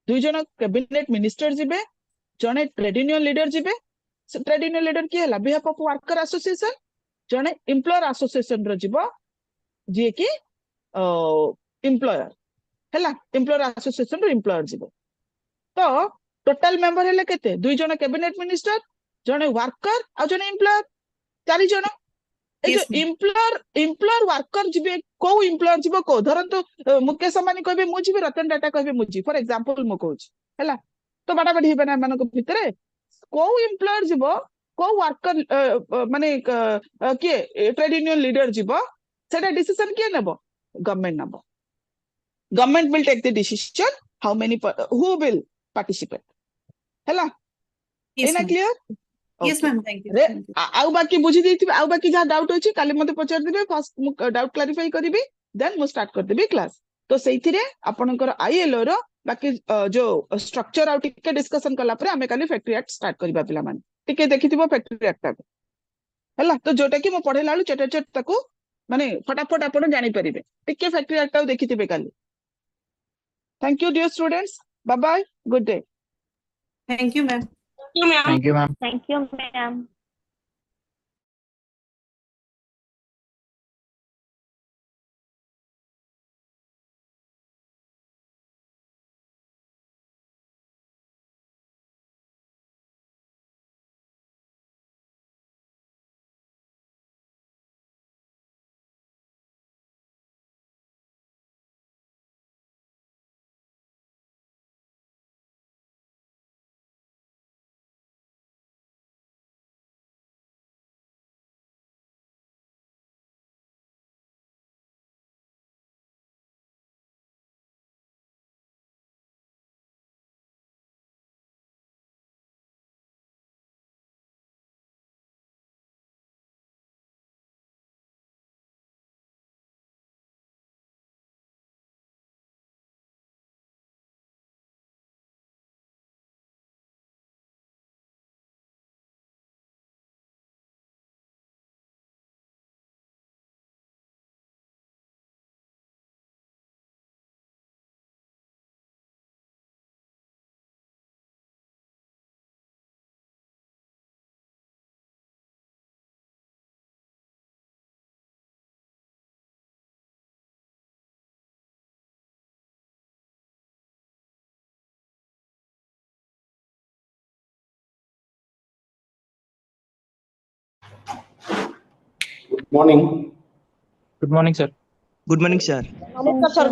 2 जन कैबिनेट मिनिस्टर जिबे जने ट्रेड यूनियन लीडर जिबे ट्रेड यूनियन लीडर की हैला बिहाफ ऑफ वर्कर एसोसिएशन जने एम्प्लॉयर एसोसिएशन रो जिबो जे की एम्प्लॉयर हैला एम्प्लॉयर एसोसिएशन रो एम्प्लॉयर जिबो तो टोटल मेंबर हेले केते 2 जन कैबिनेट मिनिस्टर जने वर्कर आ जने एम्प्लॉयर 4 जन ए जो Yes, ma'am. एम्प्लॉयर वर्कर जिबे को एम्प्लॉयर जिबो को धरंतु मुकेश अंबानी कहबे मु जिबे रतन टाटा कहबे मु जी फॉर एग्जांपल मु कहूची हैला तो बाडा बाडी हेबे ना मानको भितरे को एम्प्लॉयर जिबो को वर्कर माने के ट्रेड यूनियन लीडर जिबो सेटा डिसीजन के नेबो गवर्नमेंट नेबो government will take the decision how many who will participate हैला Yes, एना ma'am. Clear Yes, ma'am. Thank you. रे Thank you. आउ बाकी बुझी देथिबे आउ बाकी जा डाउट अछि काली मते पचार दिबे फर्स्ट मु डाउट क्लैरिफाई करबी देन मु स्टार्ट कर देबी क्लास तो सेइथिरे आपनकर आईएलओ रो बाकी जो स्ट्रक्चर आउ टिके डिस्कशन कला परे हमें काली फैक्टरी एक्ट स्टार्ट करबा पिला मान टिके देखिथिबो फैक्टरी एक्ट हला तो जोटा कि मु पढेला लु चट चट ताकू माने फटाफट आपन जानि परिबे टिके फैक्टरी एक्ट देखिथिबे काली thank you dear students bye bye good day Thank you, ma'am. Thank you, ma'am. Thank you, ma'am. Good morning. Good morning, sir. Good morning, sir. Good morning, sir.